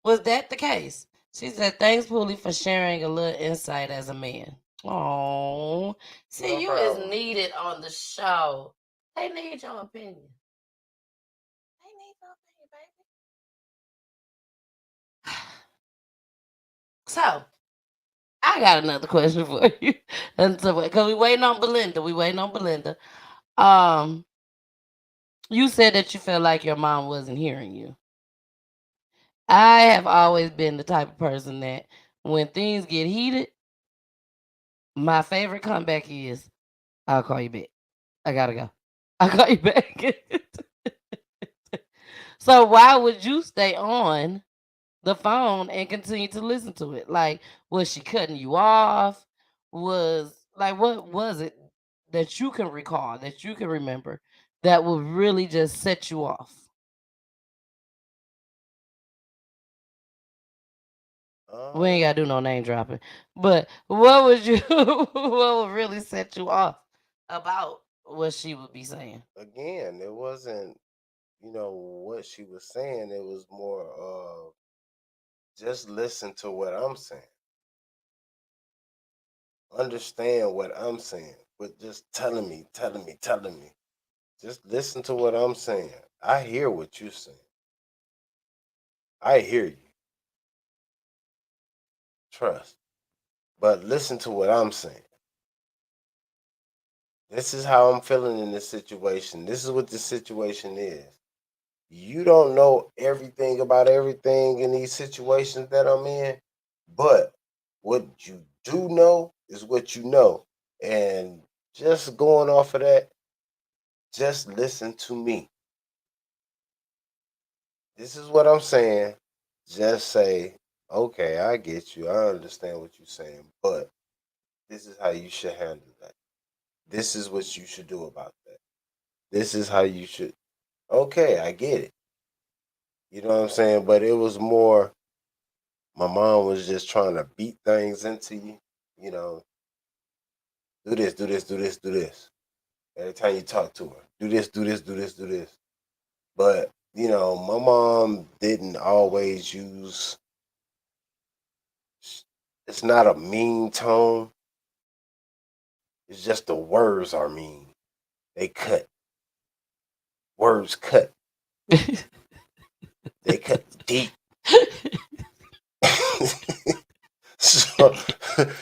Was that the case? She said, "Thanks, Poolie, for sharing a little insight as a man." Oh, see, No you problem. is needed on the show. They need your opinion. They need your opinion, baby. So, I got another question for you. And so, because we waiting on Belinda. You said that you felt like your mom wasn't hearing you. I have always been the type of person that when things get heated, my favorite comeback is, "I'll call you back. I gotta go. I'll call you back." So why would you stay on the phone and continue to listen to it? Like, was she cutting you off? What was it that you can recall, that you can remember that would really just set you off? We ain't gotta do no name dropping, but what would you? What would really set you off about what she would be saying? Again, it wasn't, what she was saying. It was more of just listen to what I'm saying. Understand what I'm saying, but just telling me. Just listen to what I'm saying. I hear what you're saying. I hear you. Trust. But listen to what I'm saying. This is how I'm feeling in this situation. This is what the situation is. You don't know everything about everything in these situations that I'm in, but what you do know is what you know. And just going off of that, just listen to me. This is what I'm saying. Just say, okay, I get you. I understand what you're saying, but this is how you should handle that. This is what you should do about that. This is how you should. Okay, I get it. You know what I'm saying? But it was more, my mom was just trying to beat things into you. You know, do this, do this, do this, do this. Every time you talk to her, do this, do this, do this, do this. But, my mom didn't always use, it's not a mean tone. It's just the words are mean. They cut. Words cut. They cut deep. so,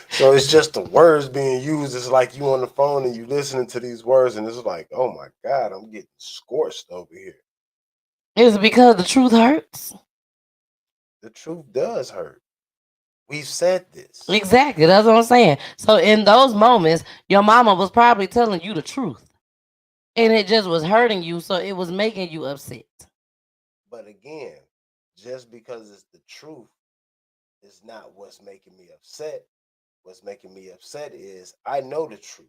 so it's just the words being used. It's like you on the phone and you listening to these words, and it's like, oh my God, I'm getting scorched over here. Is it because the truth hurts? The truth does hurt. We've said this. Exactly. That's what I'm saying. So in those moments, your mama was probably telling you the truth. And it just was hurting you, so it was making you upset. But again, just because it's the truth is not what's making me upset. What's making me upset is I know the truth.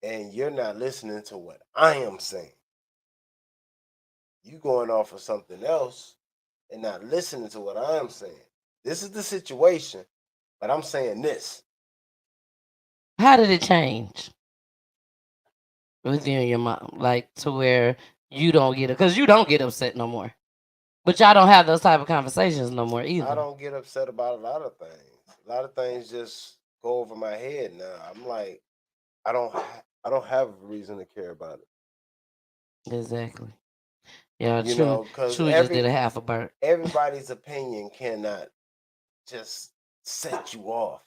And you're not listening to what I am saying. You going off of something else and not listening to what I am saying. This is the situation, but I'm saying this. How did it change with you and your mom? Like to where you don't get it, because you don't get upset no more. But y'all don't have those type of conversations no more either. I don't get upset about a lot of things. A lot of things just go over my head now. I'm like, I don't have a reason to care about it. Exactly. Yeah, because Chewy just did a half a burn. Everybody's opinion cannot just set you off.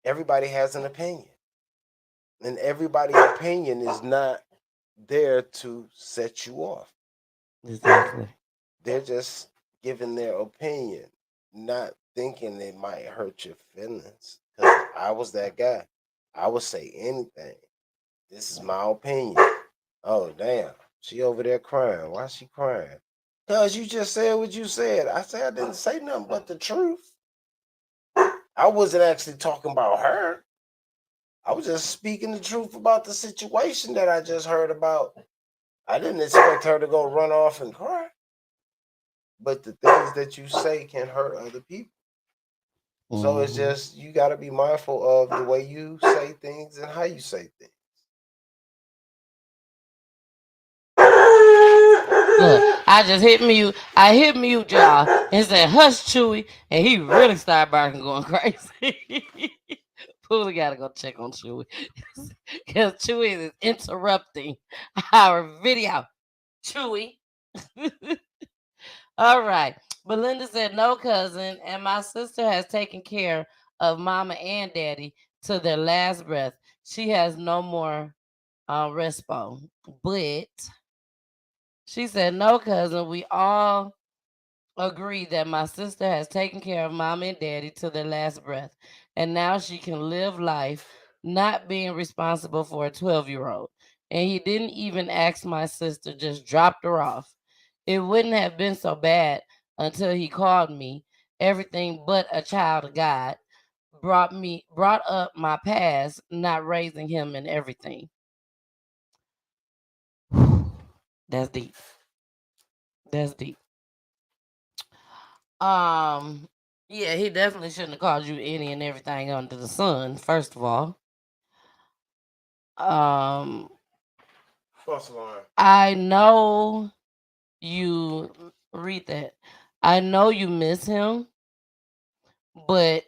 Everybody has an opinion. And everybody's opinion is not there to set you off. Exactly. They're just giving their opinion, not thinking it might hurt your feelings. Because I was that guy. I would say anything. This is my opinion. Oh, damn. She over there crying. Why is she crying? Because you just said what you said. I said I didn't say nothing but the truth. I wasn't actually talking about her. I was just speaking the truth about the situation that I just heard about. I didn't expect her to go run off and cry. But the things that you say can hurt other people. So it's just, you got to be mindful of the way you say things and how you say things. Look, I just hit mute. I hit mute, y'all, and said, hush, Chewy. And he really started barking, going crazy. Poolie got to go check on Chewy. Because Chewy is interrupting our video. Chewy. All right. Belinda said, no, cousin. And my sister has taken care of mama and daddy to their last breath. She has no more respo. But she said, no, cousin. We all agree that my sister has taken care of mom and daddy to their last breath. And now she can live life not being responsible for a 12-year-old. And he didn't even ask my sister, just dropped her off. It wouldn't have been so bad until he called me everything but a child of God, brought up my past, not raising him and everything. That's deep. That's deep. Yeah, he definitely shouldn't have called you any and everything under the sun, first of all. False alarm. I know you read that. I know you miss him, but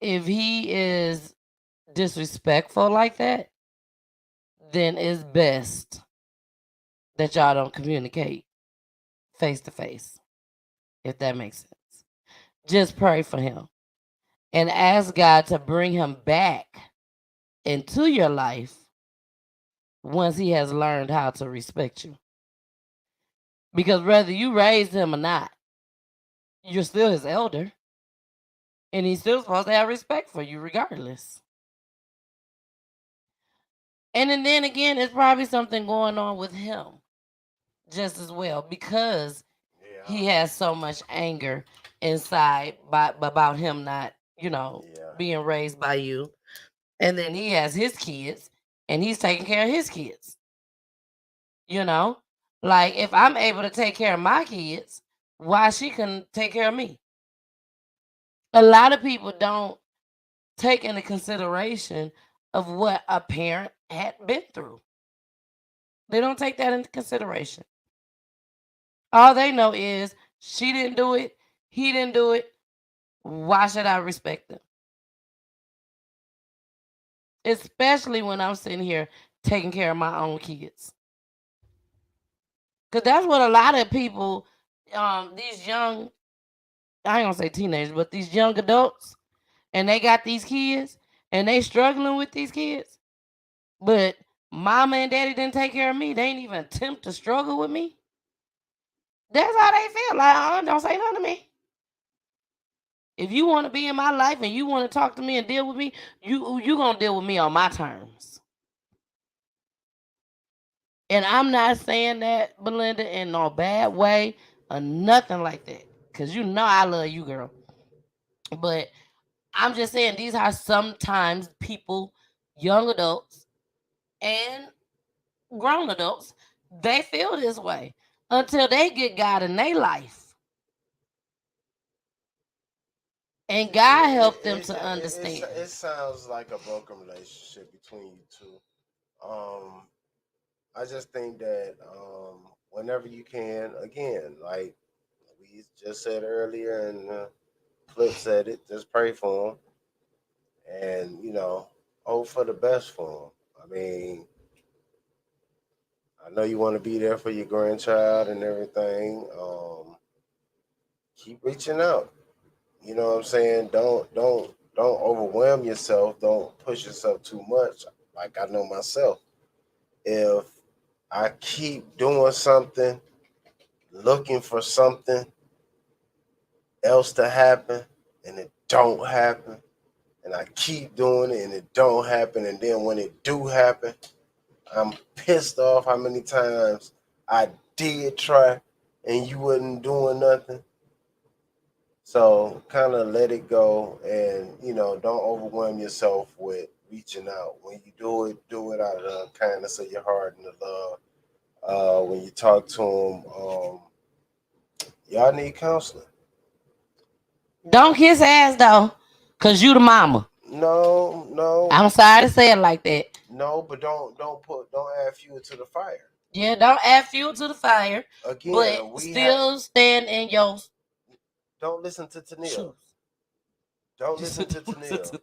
if he is disrespectful like that, then it's best that y'all don't communicate face to face, if that makes sense. Just pray for him and ask God to bring him back into your life once he has learned how to respect you. Because whether you raised him or not, you're still his elder. And he's still supposed to have respect for you regardless. And then again, it's probably something going on with him just as well, because he has so much anger inside about him not, being raised by you. And then he has his kids and he's taking care of his kids. Like, if I'm able to take care of my kids, why she couldn't take care of me? A lot of people don't take into consideration of what a parent had been through. They don't take that into consideration. All they know is she didn't do it, he didn't do it. Why should I respect them? Especially when I'm sitting here taking care of my own kids. Because that's what a lot of people, these young, I ain't gonna say teenagers, but these young adults, and they got these kids, and they struggling with these kids. But mama and daddy didn't take care of me. They ain't even attempt to struggle with me. That's how they feel. Like, don't say nothing to me. If you want to be in my life and you want to talk to me and deal with me, you gonna deal with me on my terms. And I'm not saying that, Belinda, in no bad way or nothing like that. Because I love you, girl. But I'm just saying these are sometimes people, young adults and grown adults, they feel this way until they get God in their life. And God helped them to understand. It sounds like a broken relationship between you two. I just think that whenever you can, again, like we just said earlier, and Flip said it, just pray for him, and hope for the best for him. I mean, I know you want to be there for your grandchild and everything. Keep reaching out. You know what I'm saying? Don't overwhelm yourself. Don't push yourself too much. Like, I know myself. If I keep doing something, looking for something else to happen, and it don't happen, and I keep doing it and it don't happen, and then when it do happen, I'm pissed off how many times I did try and you wasn't doing nothing. So kind of let it go, and don't overwhelm yourself with reaching out. When you do it out of the kindness of your heart and the love. When you talk to them, y'all need counseling. Don't kiss ass though, cause you the mama. No. I'm sorry to say it like that. No, but don't add fuel to the fire. Yeah, don't add fuel to the fire. Again, but still stand in your. Don't listen to Tennille. Don't listen to Tennille.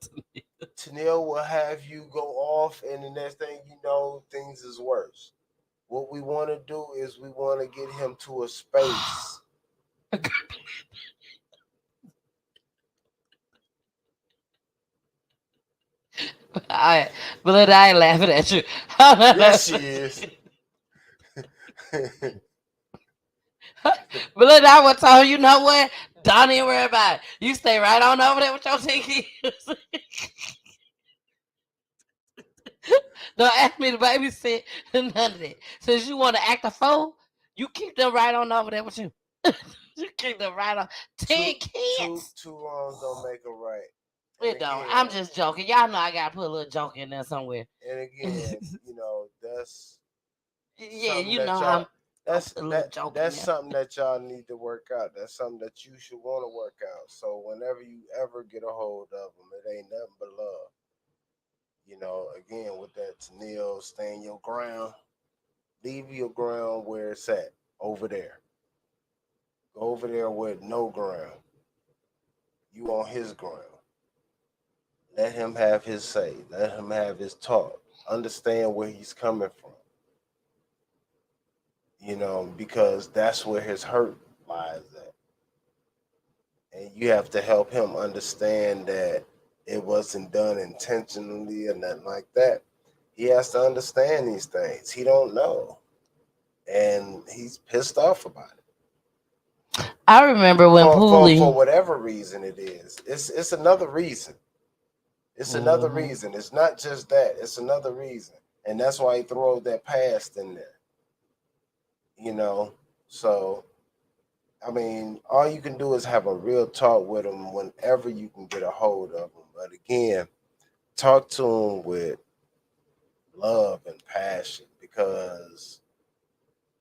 Tennille will have you go off, and the next thing you know, things is worse. What we want to do is we want to get him to a space. But I ain't laughing at you. Yes, she is. But I would tell you know what? Don't even worry about it. You stay right on over there with your tickets. Don't ask me to babysit none of that. Since you want to act a fool, you keep them right on over there with you. You keep them right on. 10 kids. Too long don't make a right. It don't. I'm just joking. Y'all know I gotta put a little joke in there somewhere. And again, that's yeah, That's a little joke. That's something that y'all need to work out. That's something that you should want to work out. So whenever you ever get a hold of them, it ain't nothing but love. You know, again with that Tennille, stand your ground. Leave your ground where it's at, over there. Go over there with no ground. You on his ground. Let him have his say. Let him have his talk. Understand where he's coming from. You know, because that's where his hurt lies at. And you have to help him understand that it wasn't done intentionally or nothing like that. He has to understand these things. He don't know. And he's pissed off about it. I remember when for whatever reason it is. It's another reason. It's another reason. It's not just that. It's another reason. And that's why he throws that past in there. You know, so I mean, all you can do is have a real talk with him whenever you can get a hold of him. But again, talk to him with love and passion, because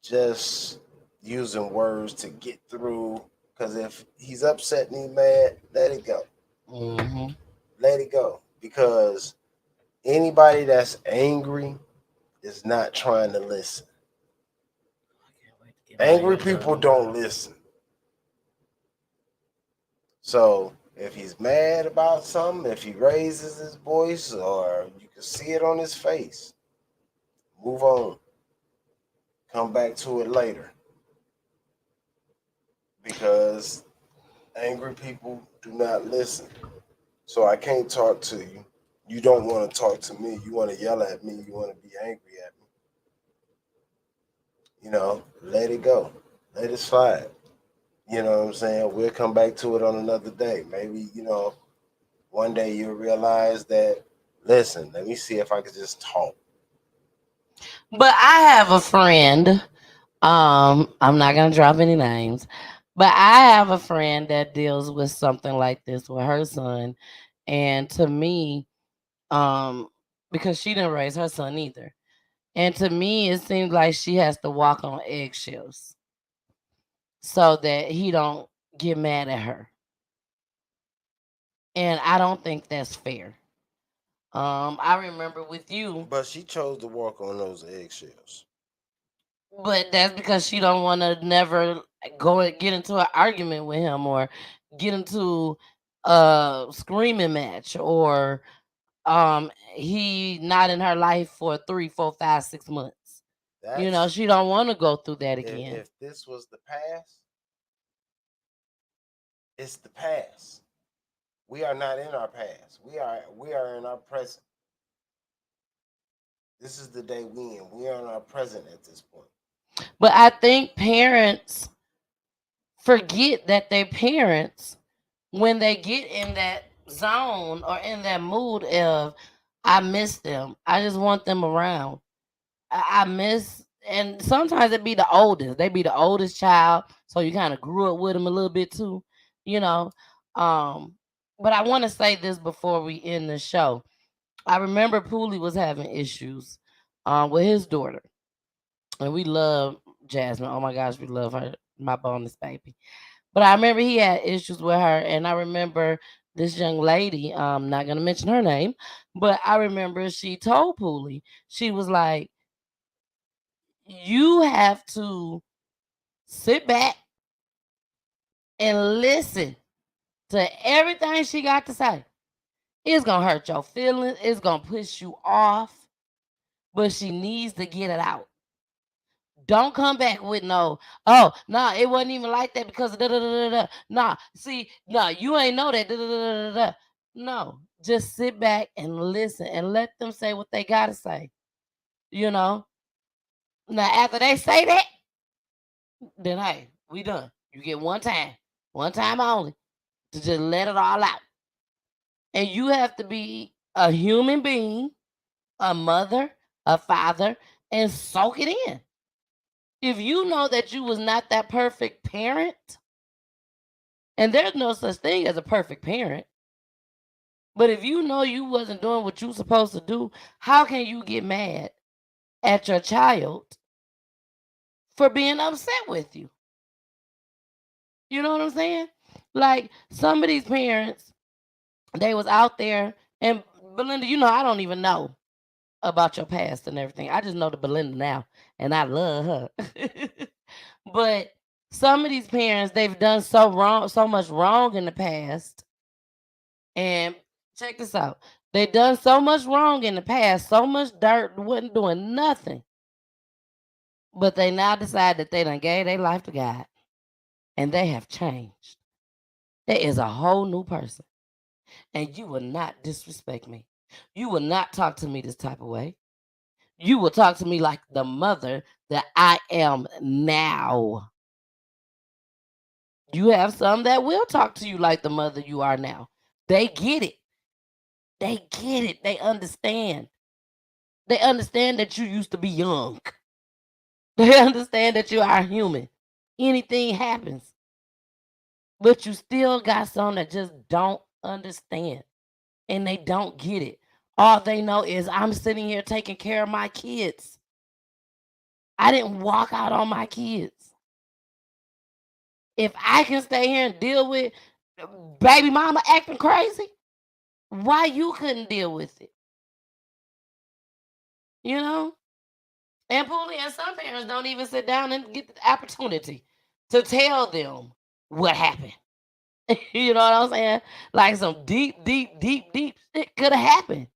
just using words to get through, because if he's upset and he's mad, let it go. Let it go, because anybody that's angry is not trying to listen. Angry people don't listen. So if he's mad about something, if he raises his voice, or you can see it on his face, move on. Come back to it later. Because angry people do not listen. So I can't talk to you. You don't want to talk to me. You want to yell at me. You want to be angry at me. You know, let it go. Let it slide. You know what I'm saying? We'll come back to it on another day. Maybe, you know, one day you'll realize that, listen, let me see if I can just talk. But I have a friend. I'm not gonna drop any names, but I have a friend that deals with something like this with her son. And to me, because she didn't raise her son either. And to me, it seems like she has to walk on eggshells so that he don't get mad at her. And I don't think that's fair. I remember with you, But she chose to walk on those eggshells. but that's because she don't want to never go and get into an argument with him, or get into a screaming match, or he not in her life for 3, 4, 5, 6 months. You know, she don't want to go through that again. If this was the past, it's the past. We are not in our past. We are in our present. This is the day we in. We are in our present at this point. But I think parents forget that they're parents when they get in that zone or in that mood of, I miss them. I just want them around. I miss, and sometimes it be the oldest. They be the oldest child, so you kind of grew up with them a little bit too, you know. But I want to say this before we end the show. I remember Pooley was having issues with his daughter, and we love Jasmine. Oh my gosh, we love her, my bonus baby. But I remember he had issues with her, and I remember this young lady, not gonna mention her name, but I remember she told Pooley, she was like, you have to sit back and listen to everything she got to say. It's gonna hurt your feelings, it's gonna push you off, but she needs to get it out. Don't come back with no, oh, no, it wasn't even like that because of da da da da da. Nah, see, no, you ain't know that. Da, da, da, da, da. No, just sit back and listen and let them say what they gotta say. You know? Now, after they say that, then hey, we done. You get one time only, to just let it all out. And you have to be a human being, a mother, a father, and soak it in. If you know that you was not that perfect parent, and there's no such thing as a perfect parent, but if you know you wasn't doing what you supposed to do, how can you get mad at your child for being upset with you. You know what I'm saying? Like some of these parents, they was out there, and Belinda, you know, I don't even know about your past and everything. I just know the Belinda now, and I love her. But some of these parents, they've done so much wrong in the past. And check this out. They done so much wrong in the past, so much dirt, wasn't doing nothing. But they now decide that they done gave their life to God. And they have changed. There is a whole new person. And you will not disrespect me. You will not talk to me this type of way. You will talk to me like the mother that I am now. You have some that will talk to you like the mother you are now. They get it. They get it. They understand. They understand that you used to be young. They understand that you are human. Anything happens. But you still got some that just don't understand. And they don't get it. All they know is I'm sitting here taking care of my kids. I didn't walk out on my kids. If I can stay here and deal with baby mama acting crazy, why you couldn't deal with it? You know? And Poolie and some parents don't even sit down and get the opportunity to tell them what happened. You know what I'm saying? Like some deep shit could have happened.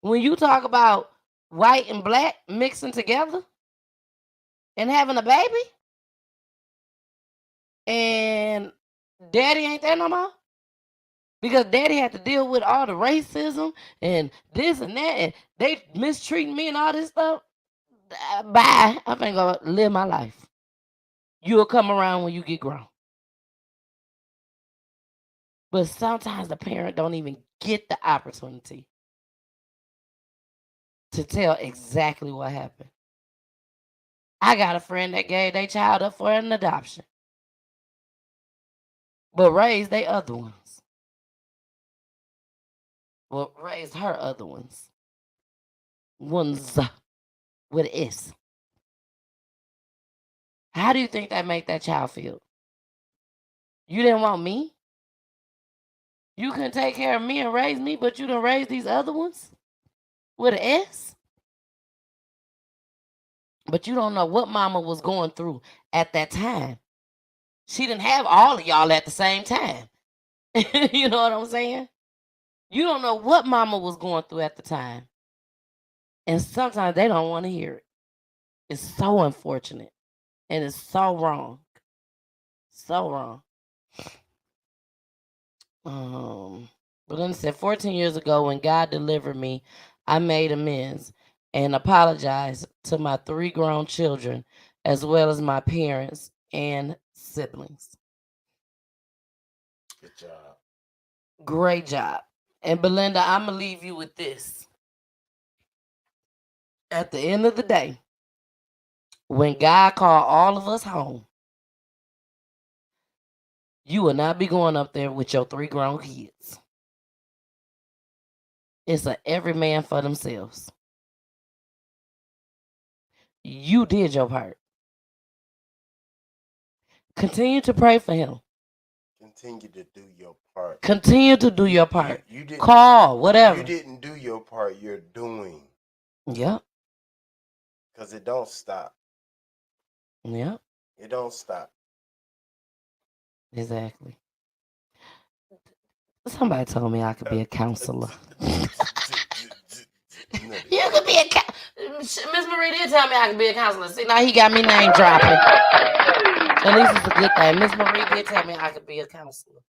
When you talk about white and black mixing together and having a baby, and daddy ain't there no more, because daddy had to deal with all the racism and this and that, and they mistreating me and all this stuff. Bye. I'm finna go live my life. You'll come around when you get grown. But sometimes the parent don't even get the opportunity to tell exactly what happened. I got a friend that gave their child up for an adoption, but raised their other ones. Well, raised her other ones. Ones with an S. How do you think that make that child feel? You didn't want me? You couldn't take care of me and raise me, but you done raise these other ones with an S? But you don't know what mama was going through at that time. She didn't have all of y'all at the same time. You know what I'm saying? You don't know what mama was going through at the time. And sometimes they don't want to hear it. It's so unfortunate. And it's so wrong. So wrong. But then it said 14 years ago when God delivered me, I made amends and apologized to my 3 grown children as well as my parents and siblings. Good job. Great job. And Belinda, I'm going to leave you with this. At the end of the day, when God called all of us home, you will not be going up there with your 3 grown kids. It's a every man for themselves. You did your part. Continue to pray for him. Continue to do your part. Continue to do your part. You didn't call, whatever. You didn't do your part. You're doing. Yep. Because it don't stop. Yep. It don't stop. Exactly. Somebody told me I could be a counselor. You could be a Miss Marie did tell me I could be a counselor. See, now he got me name dropping. At least it's a good thing. Miss Marie did tell me I could be a counselor.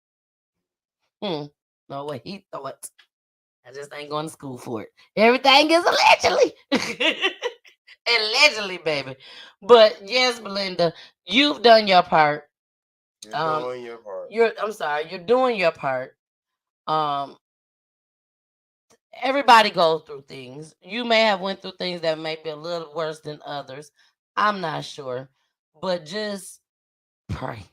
No way, he thought. I just ain't going to school for it. Everything is allegedly. Allegedly, baby. But yes, Belinda, you've done your part. You're doing your part. You're doing your part. Everybody goes through things. You may have went through things that may be a little worse than others. I'm not sure. But just pray.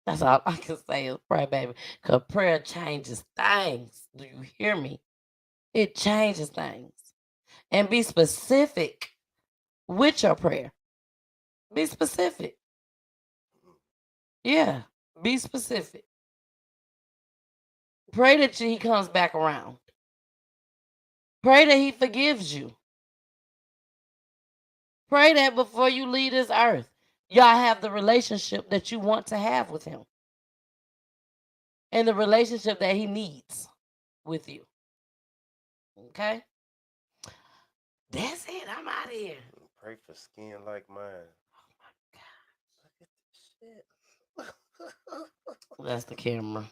That's all I can say is pray, baby. Because prayer changes things. Do you hear me? It changes things. And be specific with your prayer. Be specific. Yeah, be specific. Pray that he comes back around. Pray that he forgives you. Pray that before you leave this earth, y'all have the relationship that you want to have with him. And the relationship that he needs with you. Okay? That's it. I'm out of here. Pray for skin like mine. Oh my God. Look at this shit. That's the camera.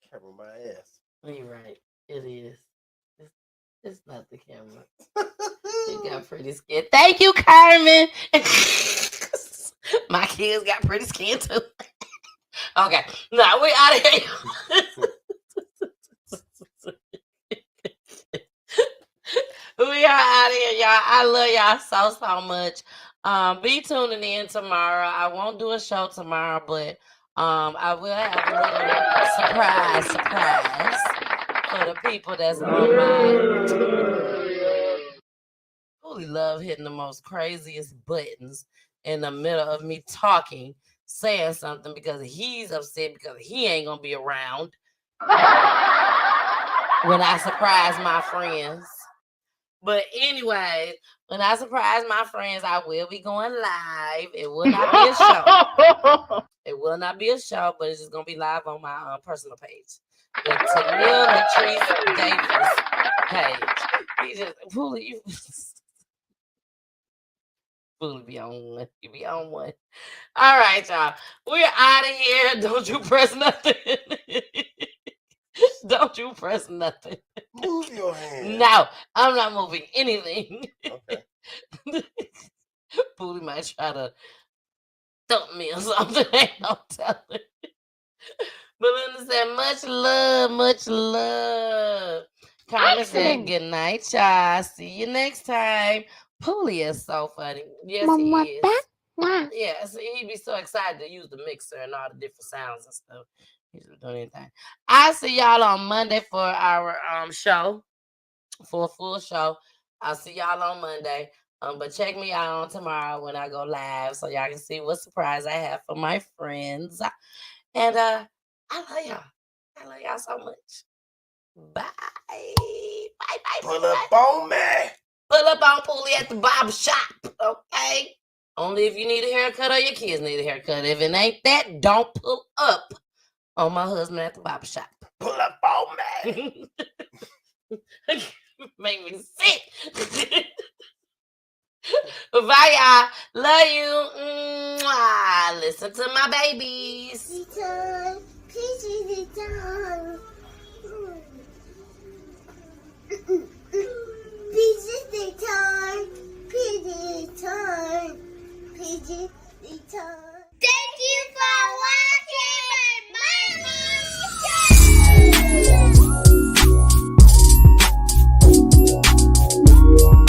Camera my ass. You're right. It is. It's not the camera. You got pretty skin. Thank you, Carmen. My kids got pretty skin too. Okay. Now we out of here. We are out of here, y'all. I love y'all so much. Be tuning in tomorrow. I won't do a show tomorrow, but I will have a little surprise for the people that's on my. Really love hitting the most craziest buttons in the middle of me talking, saying something because he's upset because he ain't gonna be around when I surprise my friends. But anyway, when I surprise my friends, I will be going live. It will not be a show. It will not be a show, but it's just gonna be live on my personal page, the Tennille Latrice Davis page. He just Poolie, Poolie be on one. You be on one. All right, y'all. We're out of here. Don't you press nothing. Don't you press nothing. Move your hand. No, I'm not moving anything. Okay. Poolie might try to thump me or something. I'm telling you. Belinda said, much love, much love. Carmen said, good night, y'all. See you next time. Poolie is so funny. Yes, he is. Yeah, so he'd be so excited to use the mixer and all the different sounds and stuff. He's doing anything. I'll see y'all on Monday for our show, for a full show. I'll see y'all on Monday. But check me out on tomorrow when I go live so y'all can see what surprise I have for my friends. And I love y'all. I love y'all so much. Bye. Bye. Pull up on me. Pull up on Poolie at the barber shop. Okay? Only if you need a haircut or your kids need a haircut. If it ain't that, don't pull up on my husband at the barber shop. Pull up on me. Make me sick. Bye, y'all. Love you. Mwah. Listen to my babies. PG time.